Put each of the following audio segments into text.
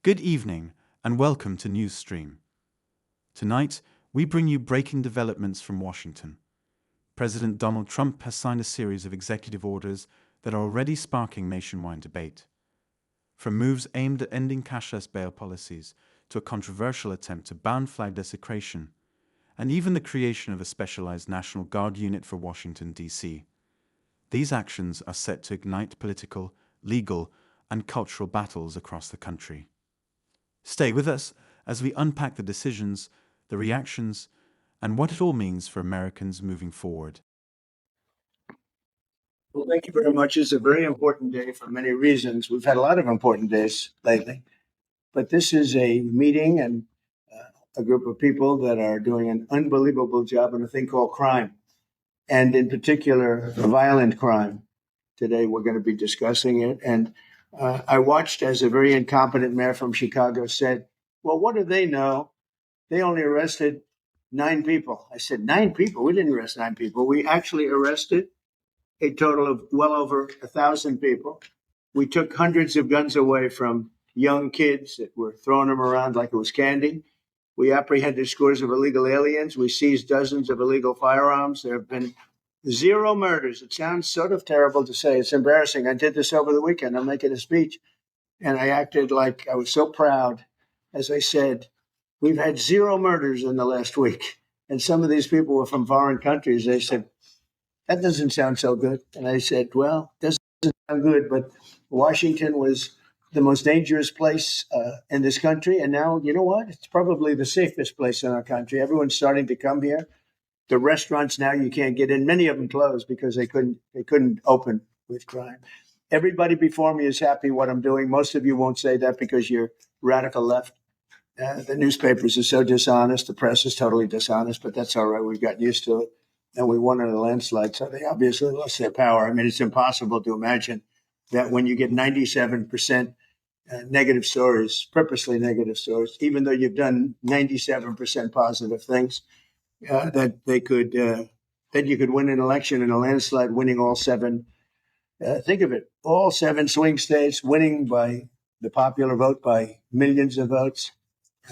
Good evening and welcome to NewsXstream. Tonight, we bring you breaking developments from Washington. President Donald Trump has signed a series of executive orders that are already sparking nationwide debate. From moves aimed at ending cashless bail policies to a controversial attempt to ban flag desecration, and even the creation of a specialized National Guard unit for Washington, D.C. These actions are set to ignite political, legal, and cultural battles across the country. Stay with us as we unpack the decisions, the reactions, and what it all means for Americans moving forward. Well, thank you very much. It's a very important day for many reasons. We've had a lot of important days lately, but this is a meeting and a group of people that are doing an unbelievable job on a thing called crime, and in particular, violent crime. Today, we're going to be discussing it. And I watched as a very incompetent mayor from Chicago said, well, what do they know? They only arrested 9 people. I said, 9 people? We didn't arrest 9 people. We actually arrested a total of well over 1,000 people. We took hundreds of guns away from young kids that were throwing them around like it was candy. We apprehended scores of illegal aliens. We seized dozens of illegal firearms. There have been 0 murders. It sounds sort of terrible to say. It's embarrassing. I did this over the weekend. I'm making a speech, and I acted like I was so proud. As I said, we've had 0 murders in the last week. And some of these people were from foreign countries. They said, that doesn't sound so good. And I said, well, it doesn't sound good, but Washington was the most dangerous place in this country. And now, you know what? It's probably the safest place in our country. Everyone's starting to come here. The restaurants now you can't get in. Many of them closed because they couldn't open with crime. Everybody before me is happy what I'm doing. Most of you won't say that because you're radical left. The newspapers are so dishonest. The press is totally dishonest, but that's all right. We've gotten used to it. And we won in a landslide, so they obviously lost their power. I mean, it's impossible to imagine that when you get 97% negative stories, purposely negative stories, even though you've done 97% positive things, that you could win an election in a landslide, winning all 7. Think of it, all 7 swing states, winning by the popular vote by millions of votes.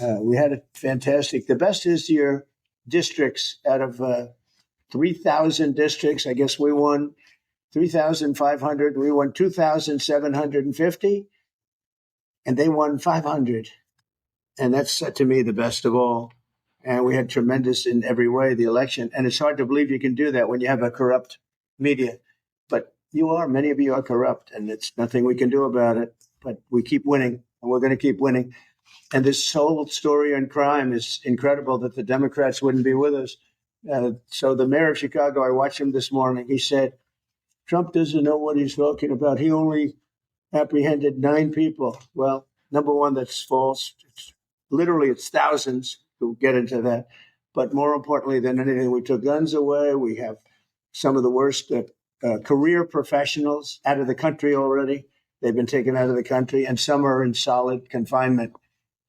We had a fantastic. The best is your districts out of 3,000 districts. I guess we won 3,500. We won 2,750, and they won 500. And that's, to me, the best of all. And we had tremendous in every way, the election. And it's hard to believe you can do that when you have a corrupt media. But many of you are corrupt, and it's nothing we can do about it. But we keep winning, and we're going to keep winning. And this whole story on crime is incredible that the Democrats wouldn't be with us. So the mayor of Chicago, I watched him this morning. He said, Trump doesn't know what he's talking about. He only apprehended 9 people. Well, number one, that's false. It's thousands. We'll get into that. But more importantly than anything, we took guns away. We have some of the worst career professionals out of the country already. They've been taken out of the country, and some are in solid confinement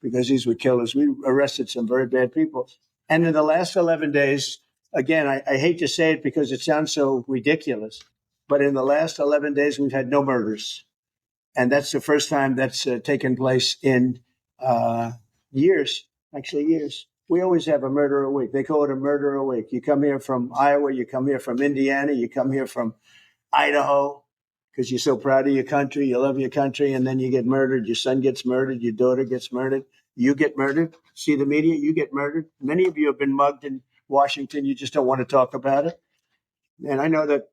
because these were killers. We arrested some very bad people. And in the last 11 days, again, I hate to say it because it sounds so ridiculous, but in the last 11 days, we've had no murders. And that's the first time that's taken place in years. We always have a murder a week. They call it a murder a week. You come here from Iowa, you come here from Indiana, you come here from Idaho because you're so proud of your country, you love your country, and then you get murdered. Your son gets murdered, your daughter gets murdered, you get murdered. See the media, you get murdered. Many of you have been mugged in Washington. You just don't want to talk about it. And I know that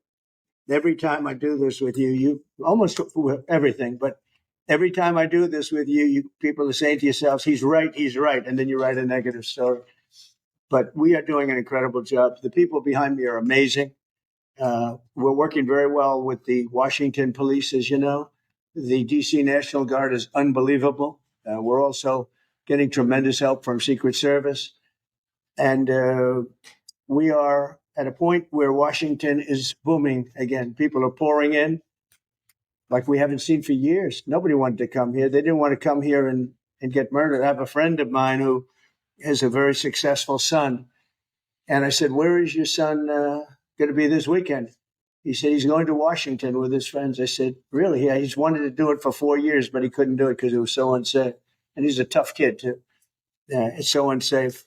every time I do this with you, you almost everything, but every time I do this with you, people are saying to yourselves, he's right. And then you write a negative story. But we are doing an incredible job. The people behind me are amazing. We're working very well with the Washington police, as you know. The D.C. National Guard is unbelievable. We're also getting tremendous help from Secret Service. And we are at a point where Washington is booming again. People are pouring in like we haven't seen for years. Nobody wanted to come here. They didn't want to come here and get murdered. I have a friend of mine who has a very successful son. And I said, where is your son going to be this weekend? He said he's going to Washington with his friends. I said, really? Yeah, he's wanted to do it for 4 years, but he couldn't do it because it was so unsafe. and he's a tough kid too. It's so unsafe.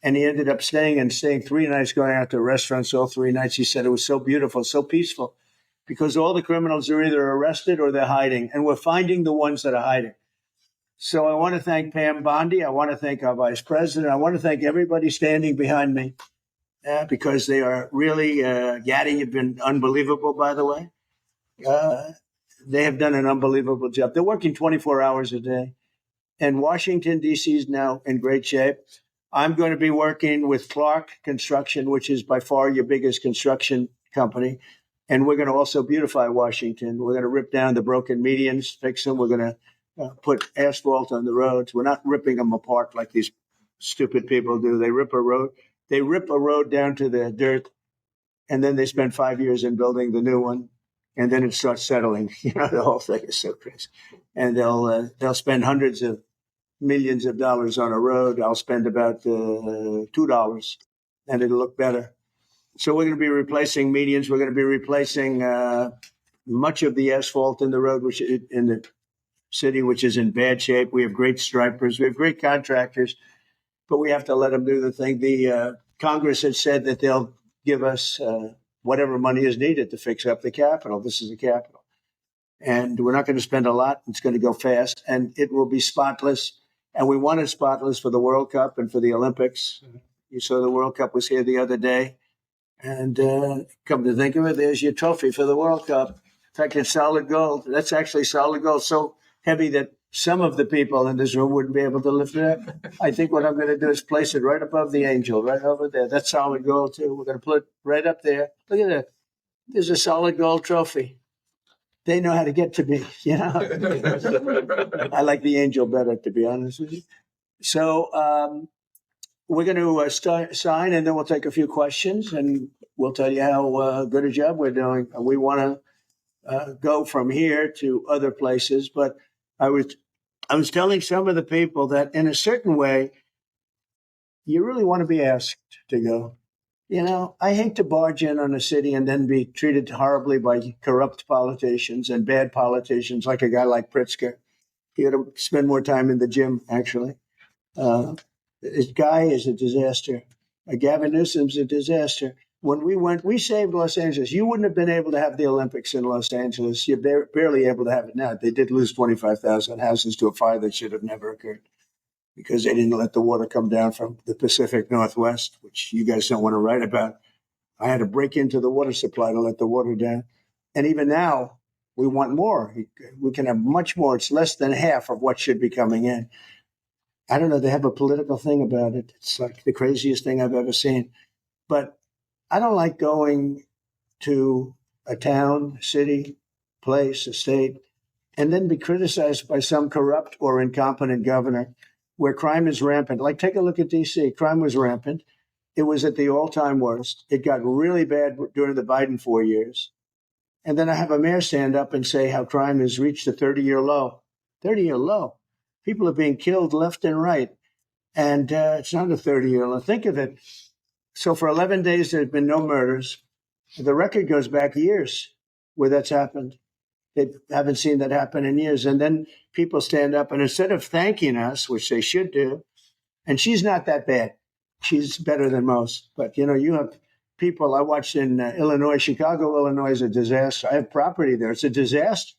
And he ended up staying 3 nights, going out to restaurants all 3 nights. He said it was so beautiful, so peaceful, because all the criminals are either arrested or they're hiding, and we're finding the ones that are hiding. So I want to thank Pam Bondi. I want to thank our vice president. I want to thank everybody standing behind me because they are really, Gaddy, you've been unbelievable, by the way. They have done an unbelievable job. They're working 24 hours a day. And Washington, D.C. is now in great shape. I'm going to be working with Clark Construction, which is by far your biggest construction company. And we're going to also beautify Washington. We're going to rip down the broken medians, fix them. We're going to put asphalt on the roads. We're not ripping them apart like these stupid people do. They rip a road down to the dirt, and then they spend 5 years in building the new one, and then it starts settling. The whole thing is so crazy. And they'll spend hundreds of millions of dollars on a road. I'll spend about $2, and it'll look better. So we're going to be replacing medians. We're going to be replacing much of the asphalt in the road, which in the city, which is in bad shape. We have great stripers. We have great contractors, but we have to let them do the thing. The Congress has said that they'll give us whatever money is needed to fix up the Capitol. This is the Capitol. And we're not going to spend a lot. It's going to go fast, and it will be spotless. And we want it spotless for the World Cup and for the Olympics. You saw the World Cup was here the other day. And come to think of it, there's your trophy for the World Cup. In fact, it's solid gold. That's actually solid gold, so heavy that some of the people in this room wouldn't be able to lift it up. I think what I'm going to do is place it right above the angel, right over there. That's solid gold, too. We're going to put it right up there. Look at that. There's a solid gold trophy. They know how to get to me, I like the angel better, to be honest with you. So we're going to sign, and then we'll take a few questions, and we'll tell you how good a job we're doing. We want to go from here to other places, but I was telling some of the people that in a certain way, you really want to be asked to go. I hate to barge in on a city and then be treated horribly by corrupt politicians and bad politicians, like a guy like Pritzker. He ought to spend more time in the gym, actually. This guy is a disaster. Gavin Newsom's a disaster. When we went, we saved Los Angeles. You wouldn't have been able to have the Olympics in Los Angeles. You're barely able to have it now. They did lose 25,000 houses to a fire that should have never occurred because they didn't let the water come down from the Pacific Northwest, which you guys don't want to write about. I had to break into the water supply to let the water down. And even now, we want more. We can have much more. It's less than half of what should be coming in. I don't know. They have a political thing about it. It's like the craziest thing I've ever seen. But I don't like going to a town, city, place, a state, and then be criticized by some corrupt or incompetent governor where crime is rampant. Like, take a look at D.C. Crime was rampant. It was at the all-time worst. It got really bad during the Biden 4 years. And then I have a mayor stand up and say how crime has reached a 30-year low. 30-year low. People are being killed left and right. And it's not a 30-year low. Think of it. So for 11 days, there have been no murders. The record goes back years where that's happened. They haven't seen that happen in years. And then people stand up, and instead of thanking us, which they should do, and she's not that bad. She's better than most. But, you have people I watched in Illinois. Chicago, Illinois is a disaster. I have property there. It's a disaster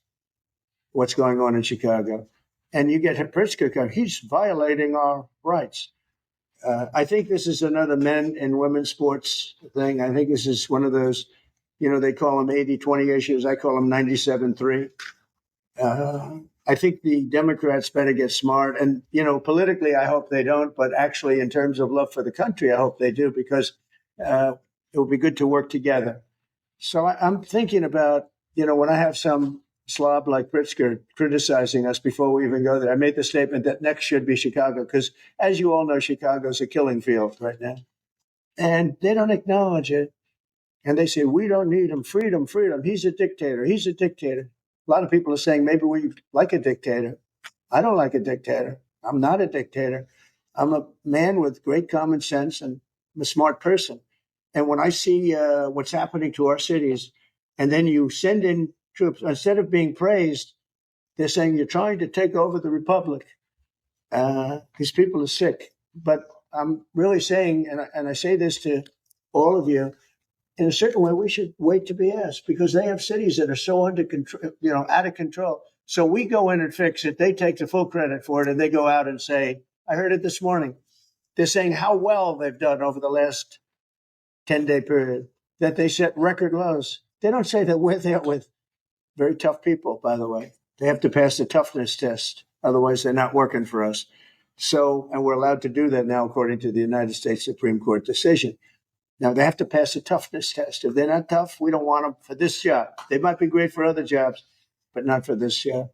what's going on in Chicago. And you get Pritzker, he's violating our rights. I think this is another men and women's sports thing. I think this is one of those, they call them 80-20 issues. I call them 97-3. I think the Democrats better get smart. And, politically, I hope they don't. But actually, in terms of love for the country, I hope they do, because it would be good to work together. So I'm thinking about, when I have some slob like Pritzker criticizing us before we even go there, I made the statement that next should be Chicago, because as you all know, Chicago's a killing field right now. And they don't acknowledge it. And they say, we don't need him. Freedom, freedom. He's a dictator. He's a dictator. A lot of people are saying maybe we like a dictator. I don't like a dictator. I'm not a dictator. I'm a man with great common sense, and I'm a smart person. And when I see what's happening to our cities, and then you send in troops, instead of being praised, they're saying you're trying to take over the republic. These people are sick. But I'm really saying, and I say this to all of you, in a certain way, we should wait to be asked because they have cities that are so under control, out of control. So we go in and fix it. They take the full credit for it, and they go out and say, "I heard it this morning." They're saying how well they've done over the last 10-day period, that they set record lows. They don't say that we're there with very tough people, by the way. They have to pass the toughness test. Otherwise, they're not working for us. So, and we're allowed to do that now, according to the United States Supreme Court decision. Now, they have to pass a toughness test. If they're not tough, we don't want them for this job. They might be great for other jobs, but not for this job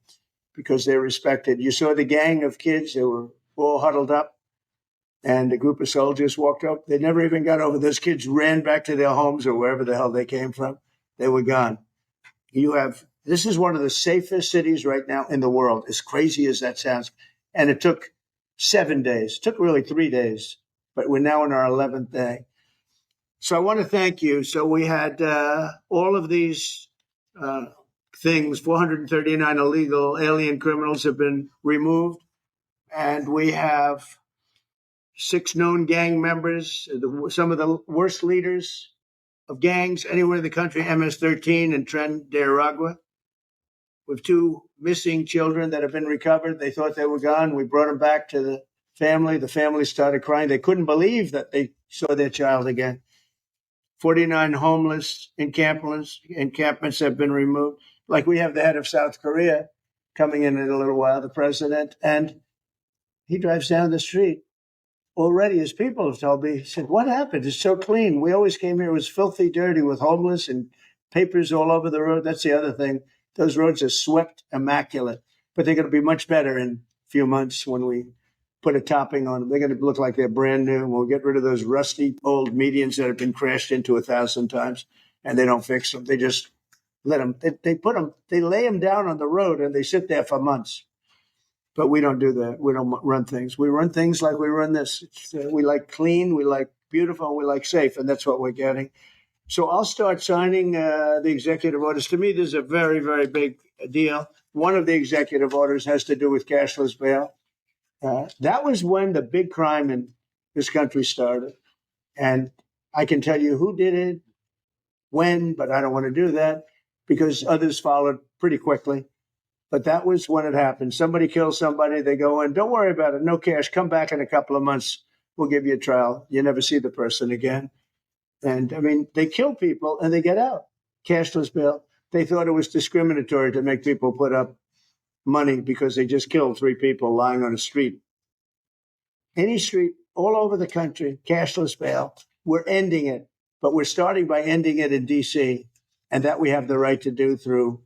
because they're respected. You saw the gang of kids. They were all huddled up, and a group of soldiers walked up. They never even got over. Those kids ran back to their homes or wherever the hell they came from. They were gone. This is one of the safest cities right now in the world, as crazy as that sounds. And it took 7 days. It took really 3 days, but we're now in our 11th day. So I want to thank you. So we had all of these things, 439 illegal alien criminals have been removed. And we have 6 known gang members, some of the worst leaders of gangs anywhere in the country, MS-13 and Tren de Aragua. With 2 missing children that have been recovered. They thought they were gone. We brought them back to the family. The family started crying. They couldn't believe that they saw their child again. 49 homeless encampments have been removed. Like we have the head of South Korea coming in a little while, the president, and he drives down the street. Already, his people have told me, he said, "What happened? It's so clean. We always came here, it was filthy dirty with homeless and papers all over the road." That's the other thing. Those roads are swept immaculate, but they're going to be much better in a few months when we put a topping on them. They're going to look like they're brand new. We'll get rid of those rusty old medians that have been crashed into 1,000 times, and they don't fix them. They just let them, they lay them down on the road and they sit there for months. But we don't do that. We don't run things. We run things like we run this. We like clean, we like beautiful, we like safe, and that's what we're getting. So I'll start signing the executive orders. To me, this is a very, very big deal. One of the executive orders has to do with cashless bail. That was when the big crime in this country started. And I can tell you who did it, when, but I don't want to do that because others followed pretty quickly. But that was when it happened. Somebody kills somebody, they go in, don't worry about it, no cash, come back in a couple of months, we'll give you a trial. You never see the person again. And I mean, they kill people and they get out. Cashless bail. They thought it was discriminatory to make people put up money because they just killed 3 people lying on a street. Any street all over the country, cashless bail. We're ending it, but we're starting by ending it in D.C., and that we have the right to do through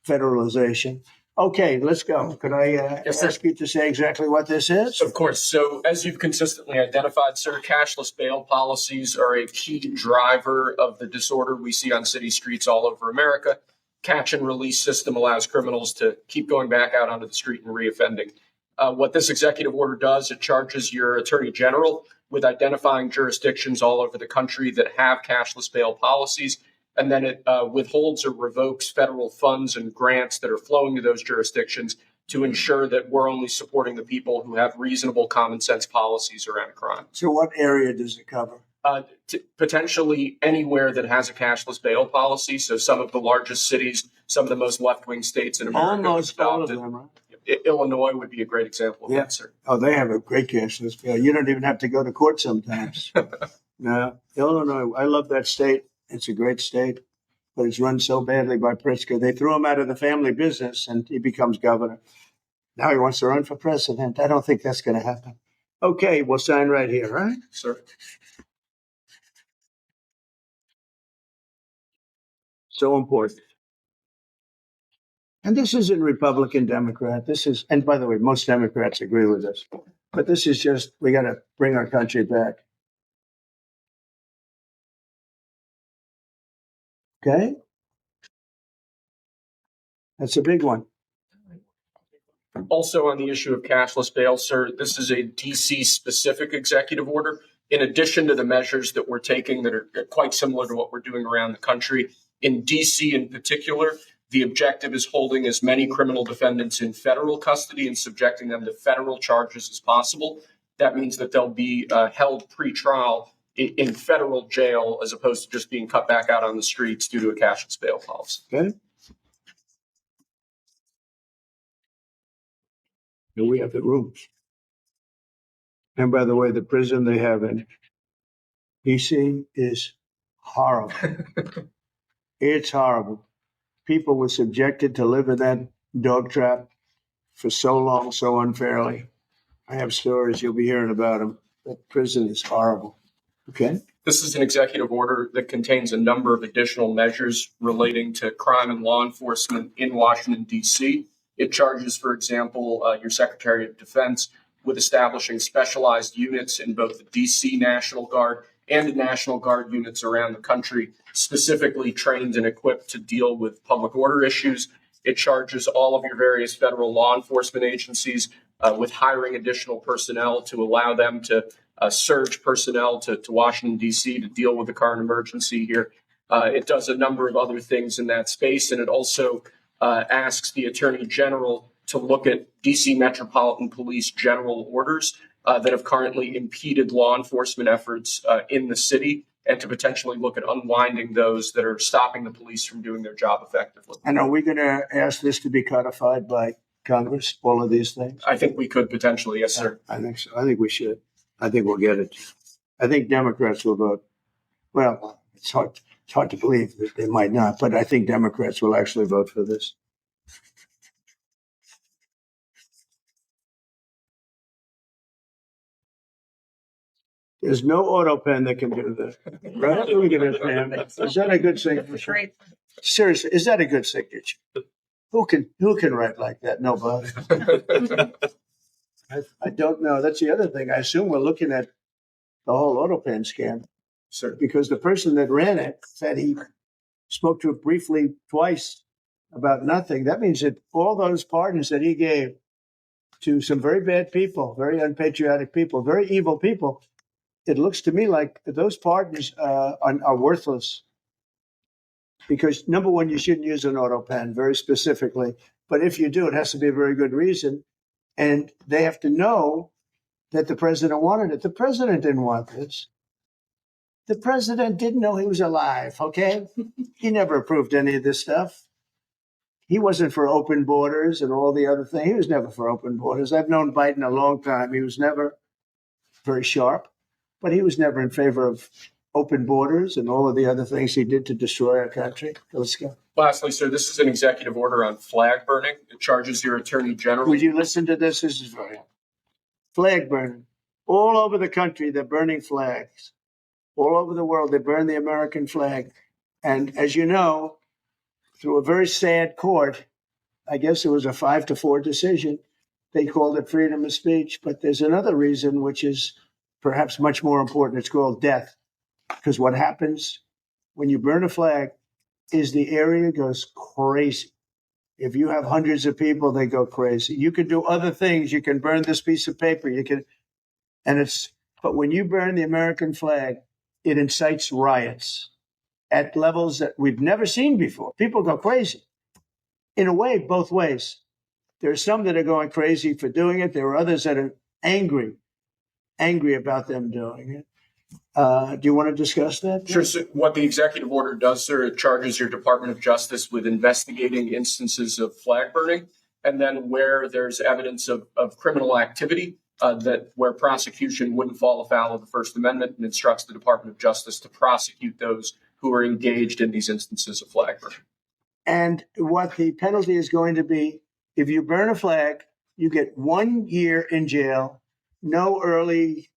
federalization. Okay, let's go. Could I ask you to say exactly what this is? Of course. So as you've consistently identified, sir, cashless bail policies are a key driver of the disorder we see on city streets all over America. Catch and release system allows criminals to keep going back out onto the street and reoffending. What this executive order does, it charges your attorney general with identifying jurisdictions all over the country that have cashless bail policies. And then it withholds or revokes federal funds and grants that are flowing to those jurisdictions to ensure that we're only supporting the people who have reasonable common sense policies around crime. So what area does it cover? Potentially anywhere that has a cashless bail policy. So some of the largest cities, some of the most left-wing states in America. Almost all of them, right? Illinois would be a great example of that, sir. Oh, they have a great cashless bail. You don't even have to go to court sometimes. No, Illinois, I love that state. It's a great state, but it's run so badly by Pritzker. They threw him out of the family business and he becomes governor. Now he wants to run for president. I don't think that's going to happen. Okay, we'll sign right here, right? Sir. So important. And this isn't Republican, Democrat. This is, and by the way, most Democrats agree with this, but this is just, we got to bring our country back. Okay? That's a big one. Also on the issue of cashless bail, sir, this is a DC specific executive order. In addition to the measures that we're taking that are quite similar to what we're doing around the country, in DC in particular, The objective is holding as many criminal defendants in federal custody and subjecting them to federal charges as possible. That means that they'll be held pre-trial in federal jail as opposed to just being cut back out on the streets due to a cashless bail policy. Okay. And we have the rooms. And by the way, the prison they have in DC is horrible. It's horrible. People were subjected to live in that dog trap for so long, so unfairly. I have stories, you'll be hearing about them. That prison is horrible. Okay. This is an executive order that contains a number of additional measures relating to crime and law enforcement in Washington, D.C. It charges, for example, your Secretary of Defense with establishing specialized units in both the D.C. National Guard and the National Guard units around the country, specifically trained and equipped to deal with public order issues. It charges all of your various federal law enforcement agencies with hiring additional personnel to allow them to surge personnel to Washington, D.C. to deal with the current emergency here. It does a number of other things in that space, and it also asks the Attorney General to look at D.C. Metropolitan Police general orders that have currently impeded law enforcement efforts in the city, and to potentially look at unwinding those that are stopping the police from doing their job effectively. And are we going to ask this to be codified by Congress, all of these things? I think we could potentially, yes, sir. I think so. I think we should. I think we'll get it. I think Democrats will vote. Well, it's hard to believe that they might not, but I think Democrats will actually vote for this. There's no auto pen that can do that. Right? Look at that, Pam. Is that a good signature? Seriously, is that a good signature? Who can write like that? Nobody. I don't know. That's the other thing. I assume we're looking at the whole auto pen scam. Sir. Because the person that ran it said he spoke to it briefly twice about nothing. That means that all those pardons that he gave to some very bad people, very unpatriotic people, very evil people, it looks to me like those pardons are worthless. Because number one, you shouldn't use an auto pen very specifically. But if you do, it has to be a very good reason. And they have to know that the president wanted it. The president didn't want this. The president didn't know he was alive, okay? He never approved any of this stuff. He wasn't for open borders and all the other things. He was never for open borders. I've known Biden a long time. He was never very sharp, but he was never in favor of open borders and all of the other things he did to destroy our country. Let's go. Lastly, sir, this is an executive order on flag burning. It charges your Attorney General. Would you listen to this? This is very flag burning. All over the country, they're burning flags. All over the world, they burn the American flag. And as you know, through a very sad court, I guess it was a 5-4 decision, they called it freedom of speech. But there's another reason, which is perhaps much more important. It's called death. Because what happens when you burn a flag is the area goes crazy. If you have hundreds of people, they go crazy. You can do other things. You can burn this piece of paper. But when you burn the American flag, it incites riots at levels that we've never seen before. People go crazy. In a way, both ways. There are some that are going crazy for doing it. There are others that are angry about them doing it. Do you want to discuss that? Sure. So what the executive order does, sir, it charges your Department of Justice with investigating instances of flag burning, and then where there's evidence of criminal activity, where prosecution wouldn't fall afoul of the First Amendment, and instructs the Department of Justice to prosecute those who are engaged in these instances of flag burning. And what the penalty is going to be, if you burn a flag, you get 1 year in jail, no early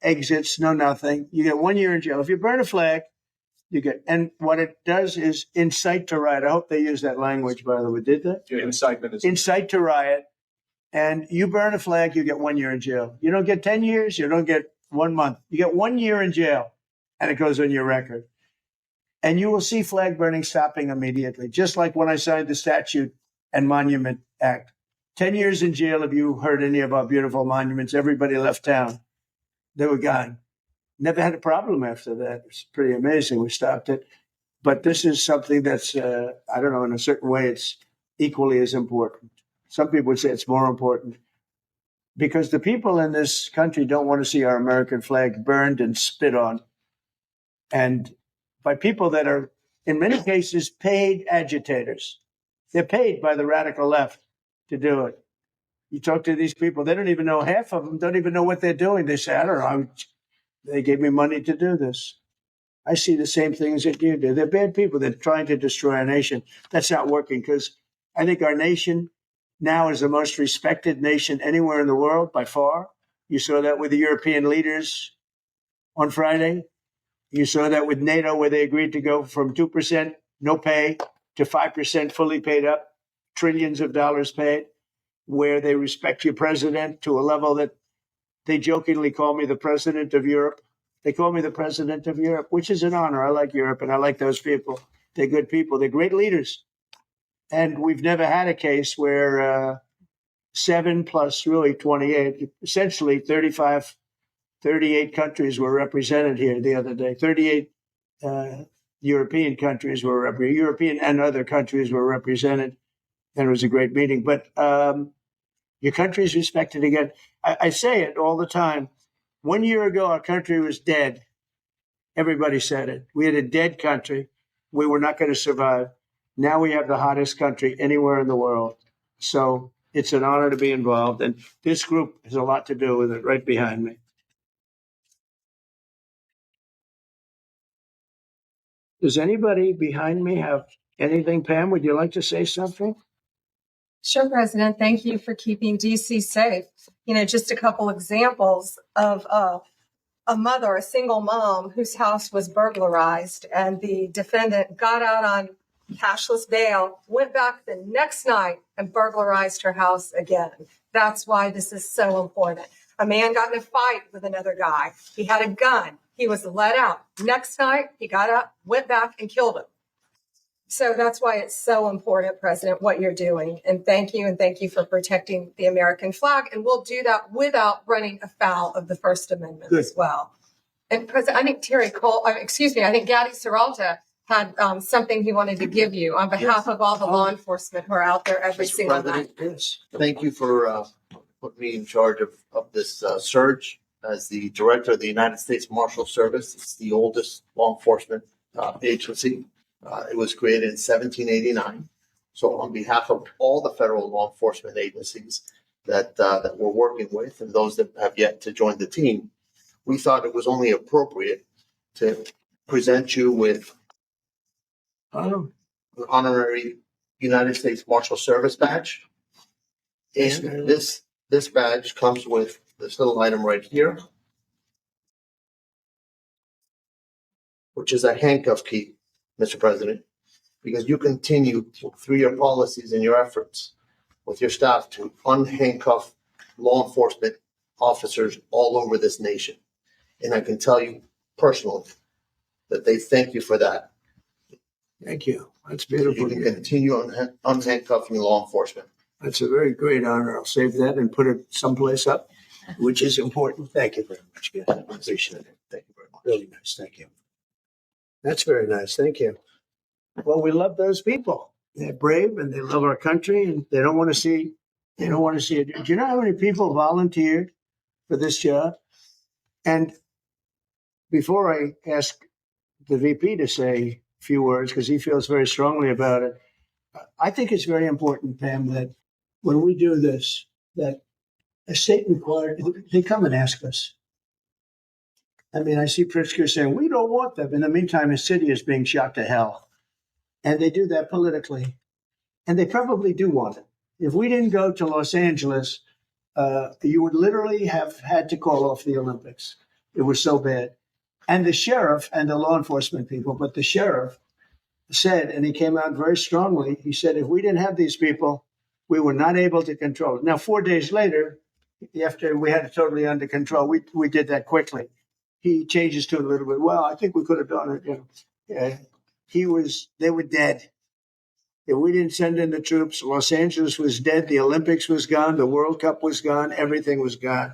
exits, no nothing. You get 1 year in jail. If you burn a flag, and what it does is incite to riot. I hope they use that language, by the way. Did they? Yeah, incitement is incite to riot. And you burn a flag, you get 1 year in jail. You don't get 10 years, you don't get 1 month. You get 1 year in jail, and it goes on your record. And you will see flag burning stopping immediately, just like when I signed the Statute and Monument Act. 10 years in jail if you hurt any of our beautiful monuments. Everybody left town. They were gone. Never had a problem after that. It's pretty amazing. We stopped it. But this is something that's, I don't know, in a certain way, it's equally as important. Some people would say it's more important because the people in this country don't want to see our American flag burned and spit on. And by people that are, in many cases, paid agitators. They're paid by the radical left to do it. You talk to these people, they don't even know, half of them don't even know what they're doing. They say, I don't know, they gave me money to do this. I see the same things that you do. They're bad people. They're trying to destroy our nation. That's not working because I think our nation now is the most respected nation anywhere in the world by far. You saw that with the European leaders on Friday. You saw that with NATO, where they agreed to go from 2% no pay to 5% fully paid up, trillions of dollars paid, where they respect your president to a level that they jokingly call me the president of Europe. They call me the president of Europe, which is an honor. I like Europe and I like those people. They're good people. They're great leaders. And we've never had a case where 7 plus really 28, essentially 38 countries were represented here the other day. 38 European countries were represented. European and other countries were represented. And it was a great meeting. But your country is respected again. I say it all the time. 1 year ago, our country was dead. Everybody said it. We had a dead country. We were not going to survive. Now we have the hottest country anywhere in the world. So it's an honor to be involved. And this group has a lot to do with it right behind me. Does anybody behind me have anything? Pam, would you like to say something? Sure, President. Thank you for keeping DC safe. Just a couple examples of a mother, a single mom whose house was burglarized, and the defendant got out on cashless bail, went back the next night and burglarized her house again. That's why this is so important. A man got in a fight with another guy. He had a gun. He was let out. Next night, he got up, went back and killed him. So that's why it's so important, President, what you're doing. And thank you for protecting the American flag. And we'll do that without running afoul of the First Amendment as well. And President, I think I think Gaddy Serralta had something he wanted to give you on behalf of all the law enforcement who are out there every single night. Yes. Thank you for putting me in charge of this surge as the director of the United States Marshal Service. It's the oldest law enforcement agency. It was created in 1789. So on behalf of all the federal law enforcement agencies that we're working with and those that have yet to join the team, we thought it was only appropriate to present you with an honorary United States Marshal Service badge. And this badge comes with this little item right here, which is a handcuff key, Mr. President, because you continue through your policies and your efforts with your staff to unhandcuff law enforcement officers all over this nation. And I can tell you personally that they thank you for that. Thank you. That's beautiful. You can continue unhandcuffing law enforcement. That's a very great honor. I'll save that and put it someplace up, which is important. Thank you very much. I appreciate it. Thank you very much. Really nice. Thank you. That's very nice. Thank you. Well, we love those people. They're brave and they love our country and they don't want to see it. Do you know how many people volunteered for this job? And before I ask the VP to say a few words, because he feels very strongly about it, I think it's very important, Pam, that when we do this, that a state required, they come and ask us. I mean, I see Pritzker saying, we don't want them. In the meantime, his city is being shot to hell. And they do that politically. And they probably do want it. If we didn't go to Los Angeles, you would literally have had to call off the Olympics. It was so bad. And the sheriff and the law enforcement people, but the sheriff said, and he came out very strongly, he said, if we didn't have these people, we were not able to control it. Now, 4 days later, after we had it totally under control, we did that quickly. He changes to it a little bit. Well, I think we could have done it. Yeah, they were dead. If we didn't send in the troops, Los Angeles was dead. The Olympics was gone. The World Cup was gone. Everything was gone.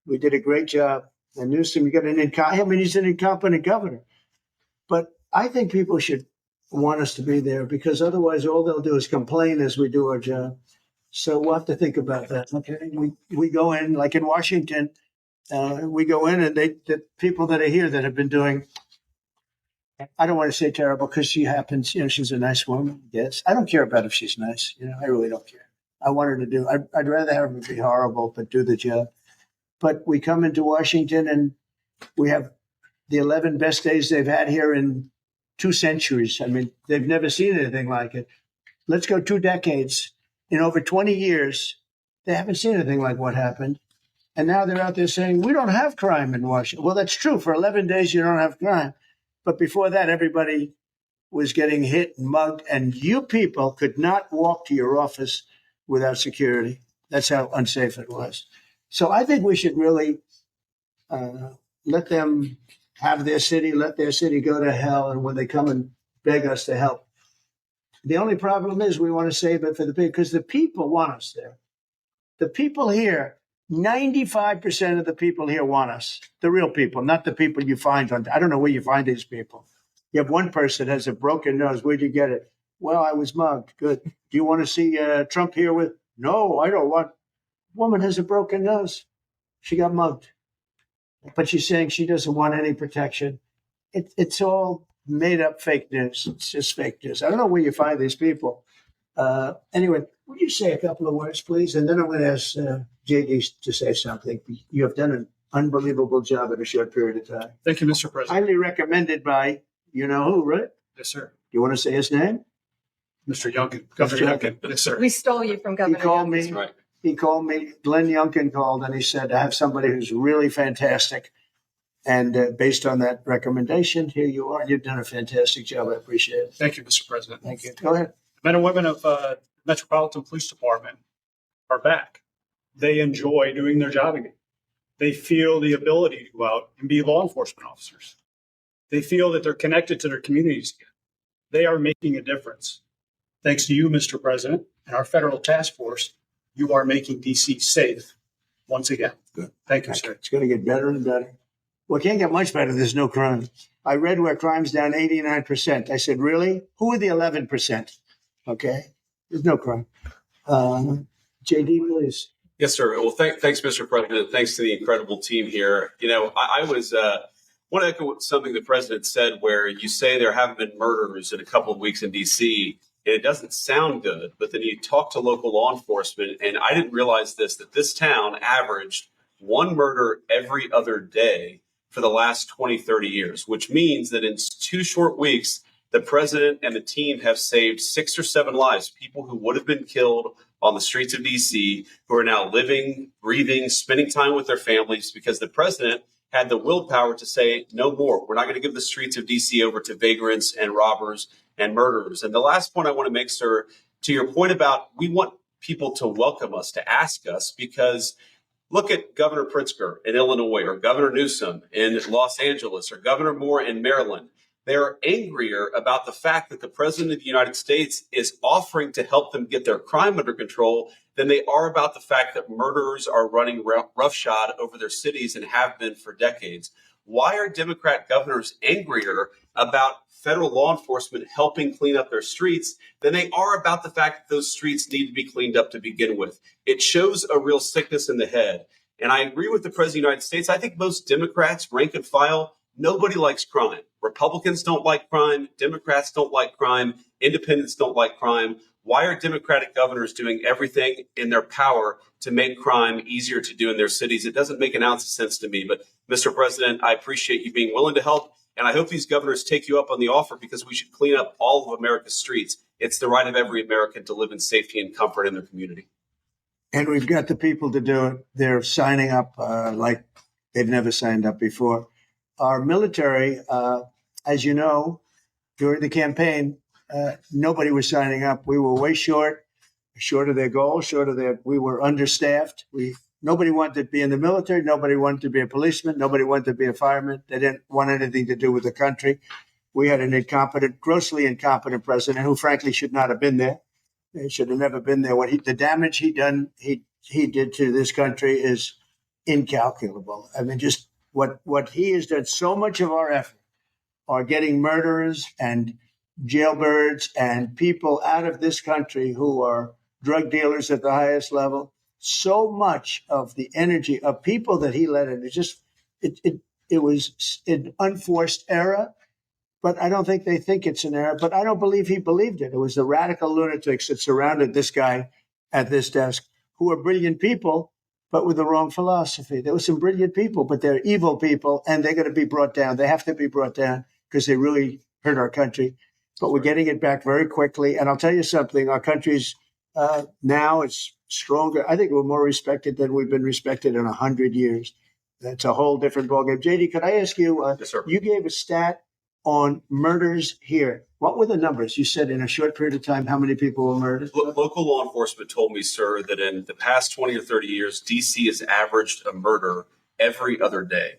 We did a great job. And Newsom, you got he's an incompetent governor. But I think people should want us to be there, because otherwise all they'll do is complain as we do our job. So we'll have to think about that. Okay, we go in, like in Washington, we go in and the people that are here that have been doing, I don't want to say terrible because she happens, she's a nice woman. Yes, I don't care about if she's nice. I really don't care. I want her to do. I'd rather have her be horrible but do the job. But we come into Washington and we have the 11 best days they've had here in 2 centuries. I mean, they've never seen anything like it. Let's go 2 decades. In over 20 years, they haven't seen anything like what happened. And now they're out there saying, we don't have crime in Washington. Well, that's true. For 11 days, you don't have crime. But before that, everybody was getting hit and mugged. And you people could not walk to your office without security. That's how unsafe it was. So I think we should really let them have their city, let their city go to hell. And when they come and beg us to help, the only problem is we want to save it for the people, because the people want us there. The people here, 95% of the people here want us. The real people, not the people you find on. I don't know where you find these people. You have one person that has a broken nose. Where'd you get it? Well, I was mugged. Good. Do you want to see Trump here with? No, I don't want. Woman has a broken nose. She got mugged. But she's saying she doesn't want any protection. It's all made up fake news. It's just fake news. I don't know where you find these people. Anyway, would you say a couple of words, please? And then I'm going to ask JD to say something. You have done an unbelievable job in a short period of time. Thank you, Mr. President. Highly recommended by you know who, right? Yes, sir. Do you want to say his name? Mr. Youngkin, Governor Youngkin. Yes, sir. We stole you from He Governor. called Youngkin. me. That's right. He called me. Glenn Youngkin called, and he said, I have somebody who's really fantastic. And based on that recommendation, here you are. You've done a fantastic job. I appreciate it. Thank you, Mr. President. Thank you. Go ahead. Men and women of Metropolitan Police Department are back. They enjoy doing their job again. They feel the ability to go out and be law enforcement officers. They feel that they're connected to their communities again. They are making a difference. Thanks to you, Mr. President, and our federal task force, you are making DC safe once again. Good. Thank you, sir. It's going to get better and better. Well, it can't get much better. There's no crime. I read where crime's down 89%. I said, really? Who are the 11%? Okay. There's no crime. JD, please. Yes, sir. Well, thanks, Mr. President. Thanks to the incredible team here. I want to echo something the president said, where you say there haven't been murders in a couple of weeks in D.C., and it doesn't sound good. But then you talk to local law enforcement, and I didn't realize that this town averaged 1 murder every other day for the last 20, 30 years, which means that in 2 short weeks, the president and the team have saved 6 or 7 lives, people who would have been killed on the streets of D.C., who are now living, breathing, spending time with their families, because the president had the willpower to say, no more. We're not going to give the streets of D.C. over to vagrants and robbers and murderers. And the last point I want to make, sir, to your point about we want people to welcome us, to ask us, because look at Governor Pritzker in Illinois, or Governor Newsom in Los Angeles, or Governor Moore in Maryland. They're angrier about the fact that the president of the United States is offering to help them get their crime under control than they are about the fact that murderers are running roughshod over their cities and have been for decades. Why are Democrat governors angrier about federal law enforcement helping clean up their streets than they are about the fact that those streets need to be cleaned up to begin with? It shows a real sickness in the head. And I agree with the president of the United States. I think most Democrats, rank and file, nobody likes crime. Republicans don't like crime. Democrats don't like crime. Independents don't like crime. Why are Democratic governors doing everything in their power to make crime easier to do in their cities? It doesn't make an ounce of sense to me. But, Mr. President, I appreciate you being willing to help. And I hope these governors take you up on the offer, because we should clean up all of America's streets. It's the right of every American to live in safety and comfort in their community. And we've got the people to do it. They're signing up like they've never signed up before. Our military, as you know, during the campaign, nobody was signing up. We were way short of their goal, we were understaffed. Nobody wanted to be in the military. Nobody wanted to be a policeman. Nobody wanted to be a fireman. They didn't want anything to do with the country. We had an grossly incompetent president who, frankly, should not have been there. He should have never been there. The damage he did to this country is incalculable. I mean, just what he has done. So much of our effort are getting murderers and jailbirds and people out of this country who are drug dealers at the highest level. So much of the energy of people that he let in, it was an unforced error. But I don't think they think it's an error. But I don't believe he believed it. It was the radical lunatics that surrounded this guy at this desk, who are brilliant people, but with the wrong philosophy. There were some brilliant people, but they're evil people, and they're going to be brought down. They have to be brought down because they really hurt our country. But we're getting it back very quickly. And I'll tell you something, our country's now it's stronger. I think we're more respected than we've been respected in 100 years. That's a whole different ballgame. JD, could I ask you, Yes, sir. You gave a stat on murders here. What were the numbers? You said in a short period of time, how many people were murdered? Local law enforcement told me, sir, that in the past 20 or 30 years, DC has averaged a murder every other day.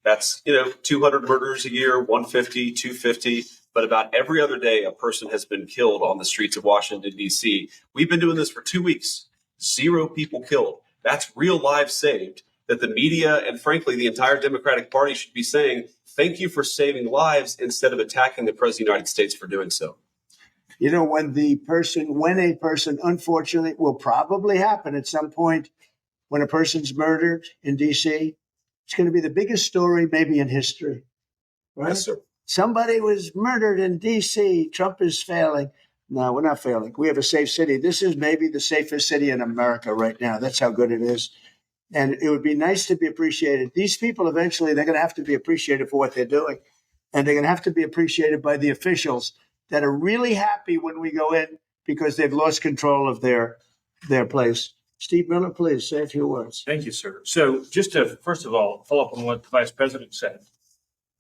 That's, 200 murders a year, 150, 250, but about every other day, a person has been killed on the streets of Washington, DC. We've been doing this for 2 weeks. 0 people killed. That's real lives saved that the media and frankly, the entire Democratic Party should be saying, thank you for saving lives instead of attacking the President of the United States for doing so. When a person, unfortunately, will probably happen at some point when a person's murdered in DC, it's going to be the biggest story maybe in history. Right? Yes, sir. Somebody was murdered in DC. Trump is failing. No, we're not failing. We have a safe city. This is maybe the safest city in America right now. That's how good it is. And it would be nice to be appreciated. These people eventually, they're going to have to be appreciated for what they're doing. And they're going to have to be appreciated by the officials that are really happy when we go in because they've lost control of their place. Steve Miller, please say a few words. Thank you, sir. So just to, first of all, follow up on what the Vice President said.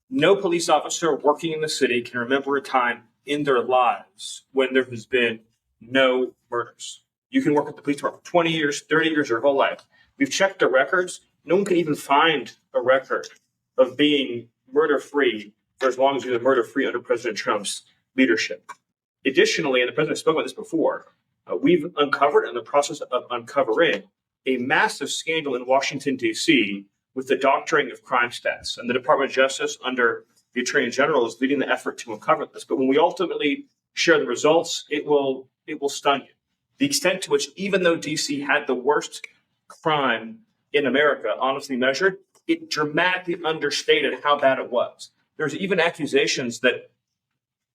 No police officer working in the city can remember a time in their lives when there has been no murders. You can work at the police department for 20 years, 30 years, your whole life. We've checked the records. No one can even find a record of being murder-free for as long as you've been murder-free under President Trump's leadership. Additionally, and the President spoke about this before, we've uncovered, in the process of uncovering, a massive scandal in Washington, D.C. with the doctoring of crime stats. And the Department of Justice, under the Attorney General, is leading the effort to uncover this. But when we ultimately share the results, it will stun you. The extent to which, even though D.C. had the worst crime in America, honestly measured, it dramatically understated how bad it was. There's even accusations that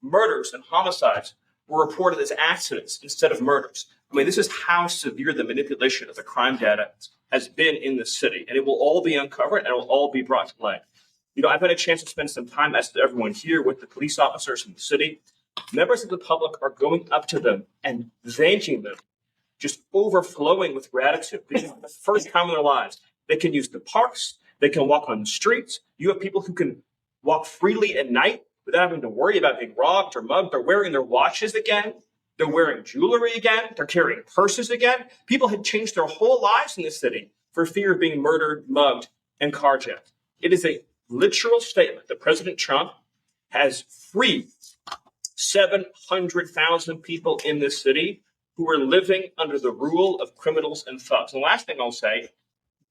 murders and homicides were reported as accidents instead of murders. I mean, this is how severe the manipulation of the crime data has been in the city, and it will all be uncovered and it will all be brought to light. I've had a chance to spend some time, as did everyone here, with the police officers in the city. Members of the public are going up to them and thanking them, just overflowing with gratitude. Because for the first time in their lives, they can use the parks, they can walk on the streets. You have people who can walk freely at night without having to worry about being robbed or mugged. They're wearing their watches again. They're wearing jewelry again. They're carrying purses again. People had changed their whole lives in this city for fear of being murdered, mugged, and carjacked. It is a literal statement that President Trump has freed 700,000 people in this city who are living under the rule of criminals and thugs. And the last thing I'll say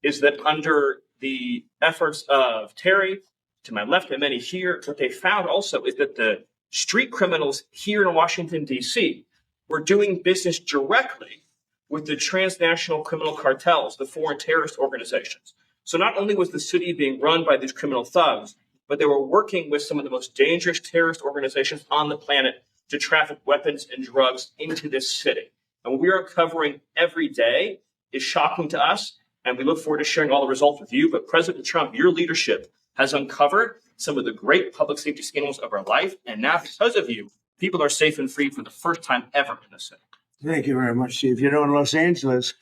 is that under the efforts of Terry, to my left and many here, what they found also is that the street criminals here in Washington, D.C. were doing business directly with the transnational criminal cartels, the foreign terrorist organizations. So not only was the city being run by these criminal thugs, but they were working with some of the most dangerous terrorist organizations on the planet to traffic weapons and drugs into this city. And what we are uncovering every day is shocking to us, and we look forward to sharing all the results with you. But President Trump, your leadership has uncovered some of the great public safety scandals of our life, and now because of you, people are safe and free for the first time ever in the city. Thank you very much, Steve. In Los Angeles,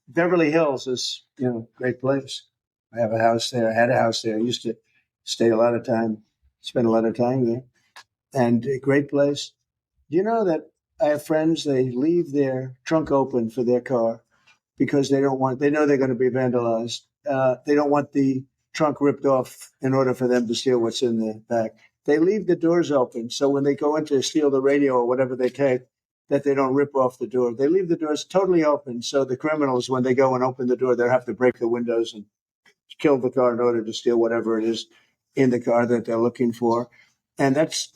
Beverly Hills is, a great place. I have a house there. I had a house there. I used to spend a lot of time there. And a great place. Do you know that I have friends, they leave their trunk open for their car because they know they're going to be vandalized. They don't want the trunk ripped off in order for them to steal what's in the back. They leave the doors open so when they go in to steal the radio or whatever they take, that they don't rip off the door. They leave the doors totally open so the criminals, when they go and open the door, they'll have to break the windows and kill the car in order to steal whatever it is in the car that they're looking for. And that's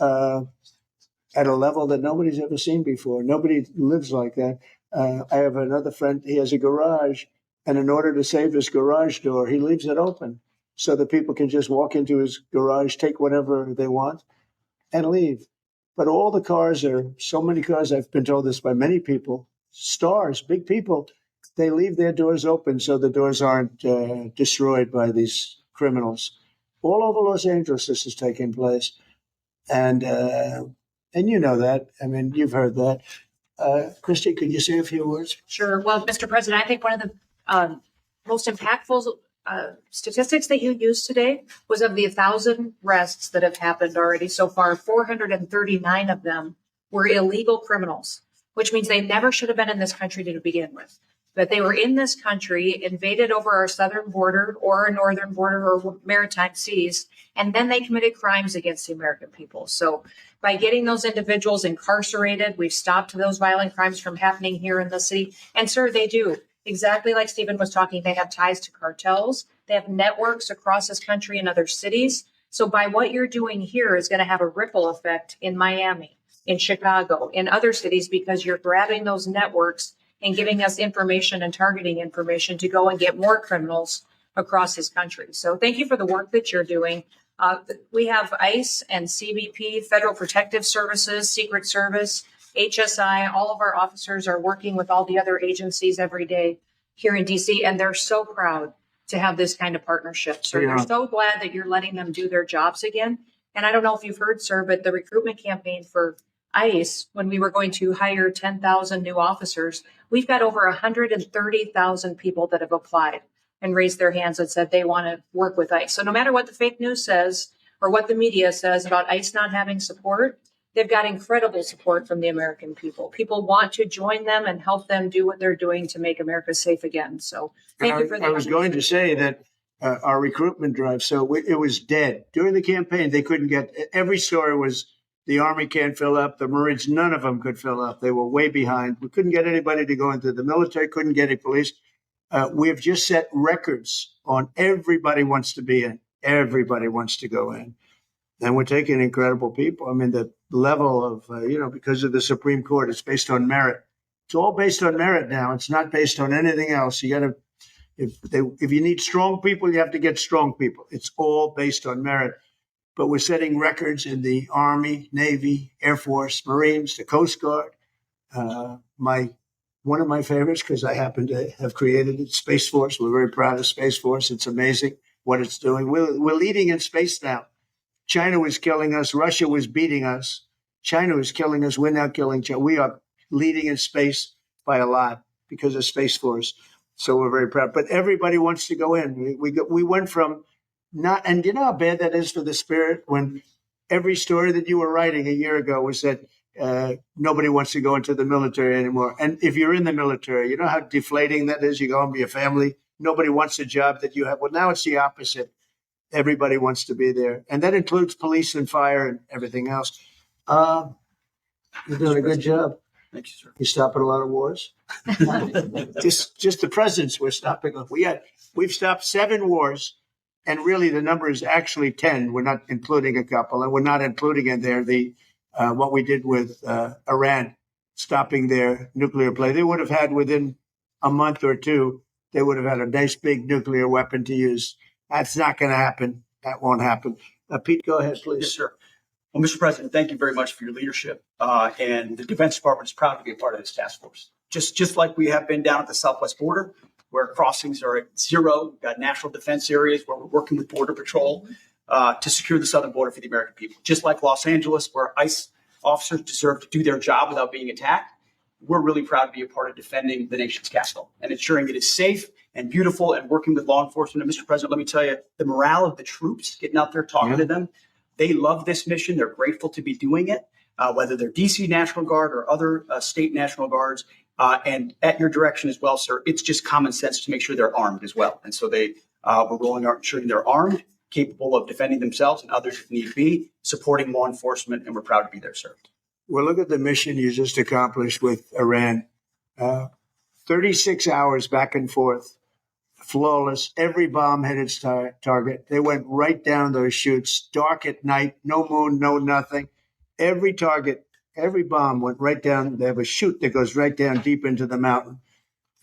at a level that nobody's ever seen before. Nobody lives like that. I have another friend, he has a garage, and in order to save his garage door, he leaves it open so that people can just walk into his garage, take whatever they want, and leave. But all the cars so many cars, I've been told this by many people, stars, big people, they leave their doors open so the doors aren't destroyed by these criminals. All over Los Angeles, this is taking place. And you know that. I mean, you've heard that. Christy, could you say a few words? Sure. Well, Mr. President, I think one of the most impactful statistics that you used today was of the 1,000 arrests that have happened already so far, 439 of them were illegal criminals, which means they never should have been in this country to begin with. But they were in this country, invaded over our southern border or our northern border or maritime seas, and then they committed crimes against the American people. So by getting those individuals incarcerated, we've stopped those violent crimes from happening here in the city. And sir, they do. Exactly like Stephen was talking, they have ties to cartels. They have networks across this country and other cities. So by what you're doing here is going to have a ripple effect in Miami, in Chicago, in other cities, because you're grabbing those networks and giving us information and targeting information to go and get more criminals across this country. So thank you for the work that you're doing. We have ICE and CBP, Federal Protective Services, Secret Service, HSI, all of our officers are working with all the other agencies every day here in DC, and they're so proud to have this kind of partnership. So Yeah. they're so glad that you're letting them do their jobs again. And I don't know if you've heard, sir, but the recruitment campaign for ICE, when we were going to hire 10,000 new officers, we've got over 130,000 people that have applied and raised their hands and said they want to work with ICE. So no matter what the fake news says or what the media says about ICE not having support, they've got incredible support from the American people. People want to join them and help them do what they're doing to make America safe again. So thank you for that. I was going to say that our recruitment drive, it was dead. During the campaign, they couldn't get, every story was the Army can't fill up, the Marines, none of them could fill up. They were way behind. We couldn't get anybody to go into the military, couldn't get any police. We have just set records on everybody wants to be in. Everybody wants to go in. And we're taking incredible people. I mean, the level of, because of the Supreme Court, it's based on merit. It's all based on merit now. It's not based on anything else. You got to, if you need strong people, you have to get strong people. It's all based on merit. But we're setting records in the Army, Navy, Air Force, Marines, the Coast Guard. One of my favorites, because I happen to have created it, Space Force. We're very proud of Space Force. It's amazing what it's doing. We're leading in space now. China was killing us. Russia was beating us. China was killing us. We're now killing China. We are leading in space by a lot because of Space Force. So we're very proud. But everybody wants to go in. We went from not, and you know how bad that is for the spirit when every story that you were writing a year ago was that nobody wants to go into the military anymore. And if you're in the military, you know how deflating that is. You go home to your family. Nobody wants a job that you have. Well, now it's the opposite. Everybody wants to be there. And that includes police and fire and everything else. You're doing a good job. Thank you, sir. You're stopping a lot of wars. just the presidents we're stopping. We've stopped 7 wars. And really the number is actually 10. We're not including a couple. And we're not including in there what we did with Iran, stopping their nuclear play. They would have had within a month or two, they would have had a nice big nuclear weapon to use. That's not going to happen. That won't happen. Pete, go ahead, please. Yes, sir. Well, Mr. President, thank you very much for your leadership. And the Defense Department is proud to be a part of this task force. Just like we have been down at the southwest border, where crossings are at 0. We've got national defense areas where we're working with Border Patrol to secure the southern border for the American people. Just like Los Angeles, where ICE officers deserve to do their job without being attacked, we're really proud to be a part of defending the nation's capital and ensuring it is safe and beautiful and working with law enforcement. And Mr. President, let me tell you, the morale of the troops, getting out there, talking to them, they love this mission. They're grateful to be doing it, whether they're DC National Guard or other state National Guards. And at your direction as well, sir, it's just common sense to make sure they're armed as well. And so we're rolling out ensuring they're armed, capable of defending themselves and others if need be, supporting law enforcement, and we're proud to be there, sir. Well, look at the mission you just accomplished with Iran. 36 hours back and forth, flawless. Every bomb hit its target. They went right down those chutes, dark at night, no moon, no nothing. Every target every bomb went right down. They have a chute that goes right down deep into the mountain.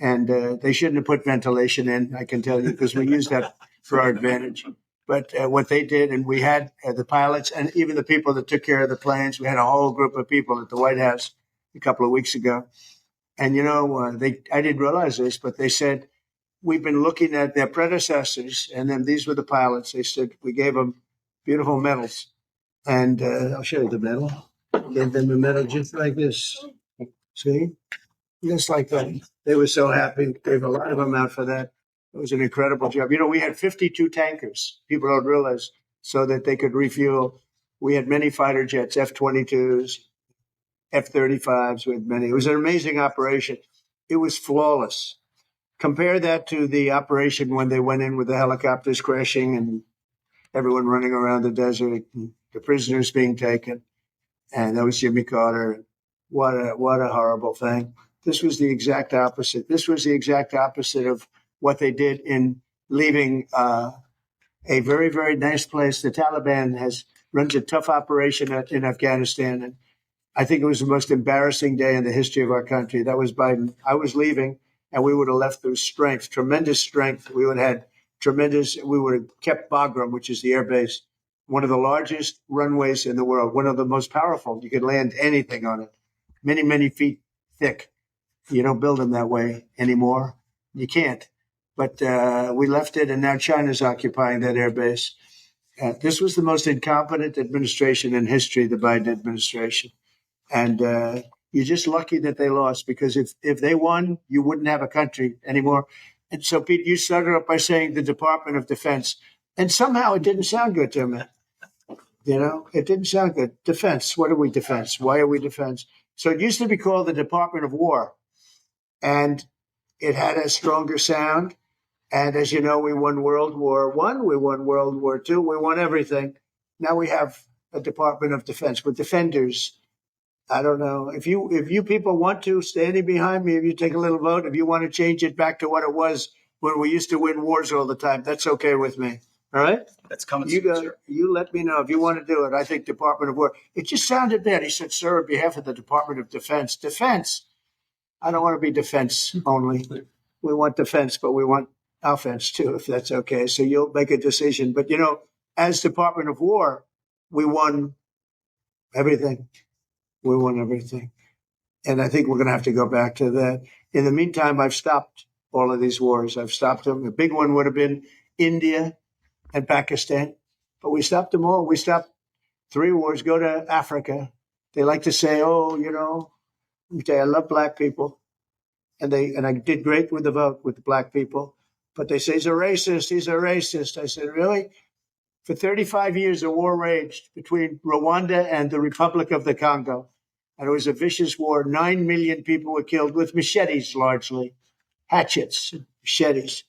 And they shouldn't have put ventilation in, I can tell you, because we used that for our advantage. But what they did, and we had the pilots and even the people that took care of the planes, we had a whole group of people at the White House a couple of weeks ago. And, I didn't realize this, but they said, we've been looking at their predecessors, and then these were the pilots. They said, we gave them beautiful medals. And I'll show you the medal. Gave them a medal just like this. See? Just like that. They were so happy. Gave a lot of them out for that. It was an incredible job. We had 52 tankers. People don't realize, so that they could refuel. We had many fighter jets, F-22s, F-35s. We had many. It was an amazing operation. It was flawless. Compare that to the operation when they went in with the helicopters crashing and everyone running around the desert, and the prisoners being taken. And that was Jimmy Carter. What a horrible thing. This was the exact opposite. This was the exact opposite of what they did in leaving a very, very nice place. The Taliban runs a tough operation in Afghanistan. And I think it was the most embarrassing day in the history of our country. That was Biden. I was leaving, and we would have left through strength, tremendous strength. We would have kept Bagram, which is the air base, one of the largest runways in the world, one of the most powerful. You could land anything on it, many, many feet thick. You don't build them that way anymore. You can't. But we left it, and now China's occupying that air base. This was the most incompetent administration in history, the Biden administration. And you're just lucky that they lost, because if they won, you wouldn't have a country anymore. And so, Pete, you started up by saying the Department of Defense. And somehow it didn't sound good to me. It didn't sound good. Defense. What are we defense? Why are we defense? So it used to be called the Department of War. And it had a stronger sound. And as you know, we won World War I, we won World War II, we won everything. Now we have a Department of Defense with defenders. I don't know. If you people want to, standing behind me, if you take a little vote, if you want to change it back to what it was when we used to win wars all the time, that's okay with me. All right? That's coming You soon, go. sir. You let me know if you want to do it. I think Department of War. It just sounded bad. He said, sir, on behalf of the Department of Defense. Defense. I don't want to be defense only. We want defense, but we want offense too, if that's okay. So you'll make a decision. But, as Department of War, we won everything. We won everything. And I think we're going to have to go back to that. In the meantime, I've stopped all of these wars. I've stopped them. The big one would have been India and Pakistan. But we stopped them all. We stopped 3 wars. Go to Africa. They like to say, I love black people. And I did great with the vote with the black people. But they say he's a racist. He's a racist. I said, really? For 35 years, a war raged between Rwanda and the Republic of the Congo. And it was a vicious war. 9 million people were killed with machetes, largely. Hatchets, machetes.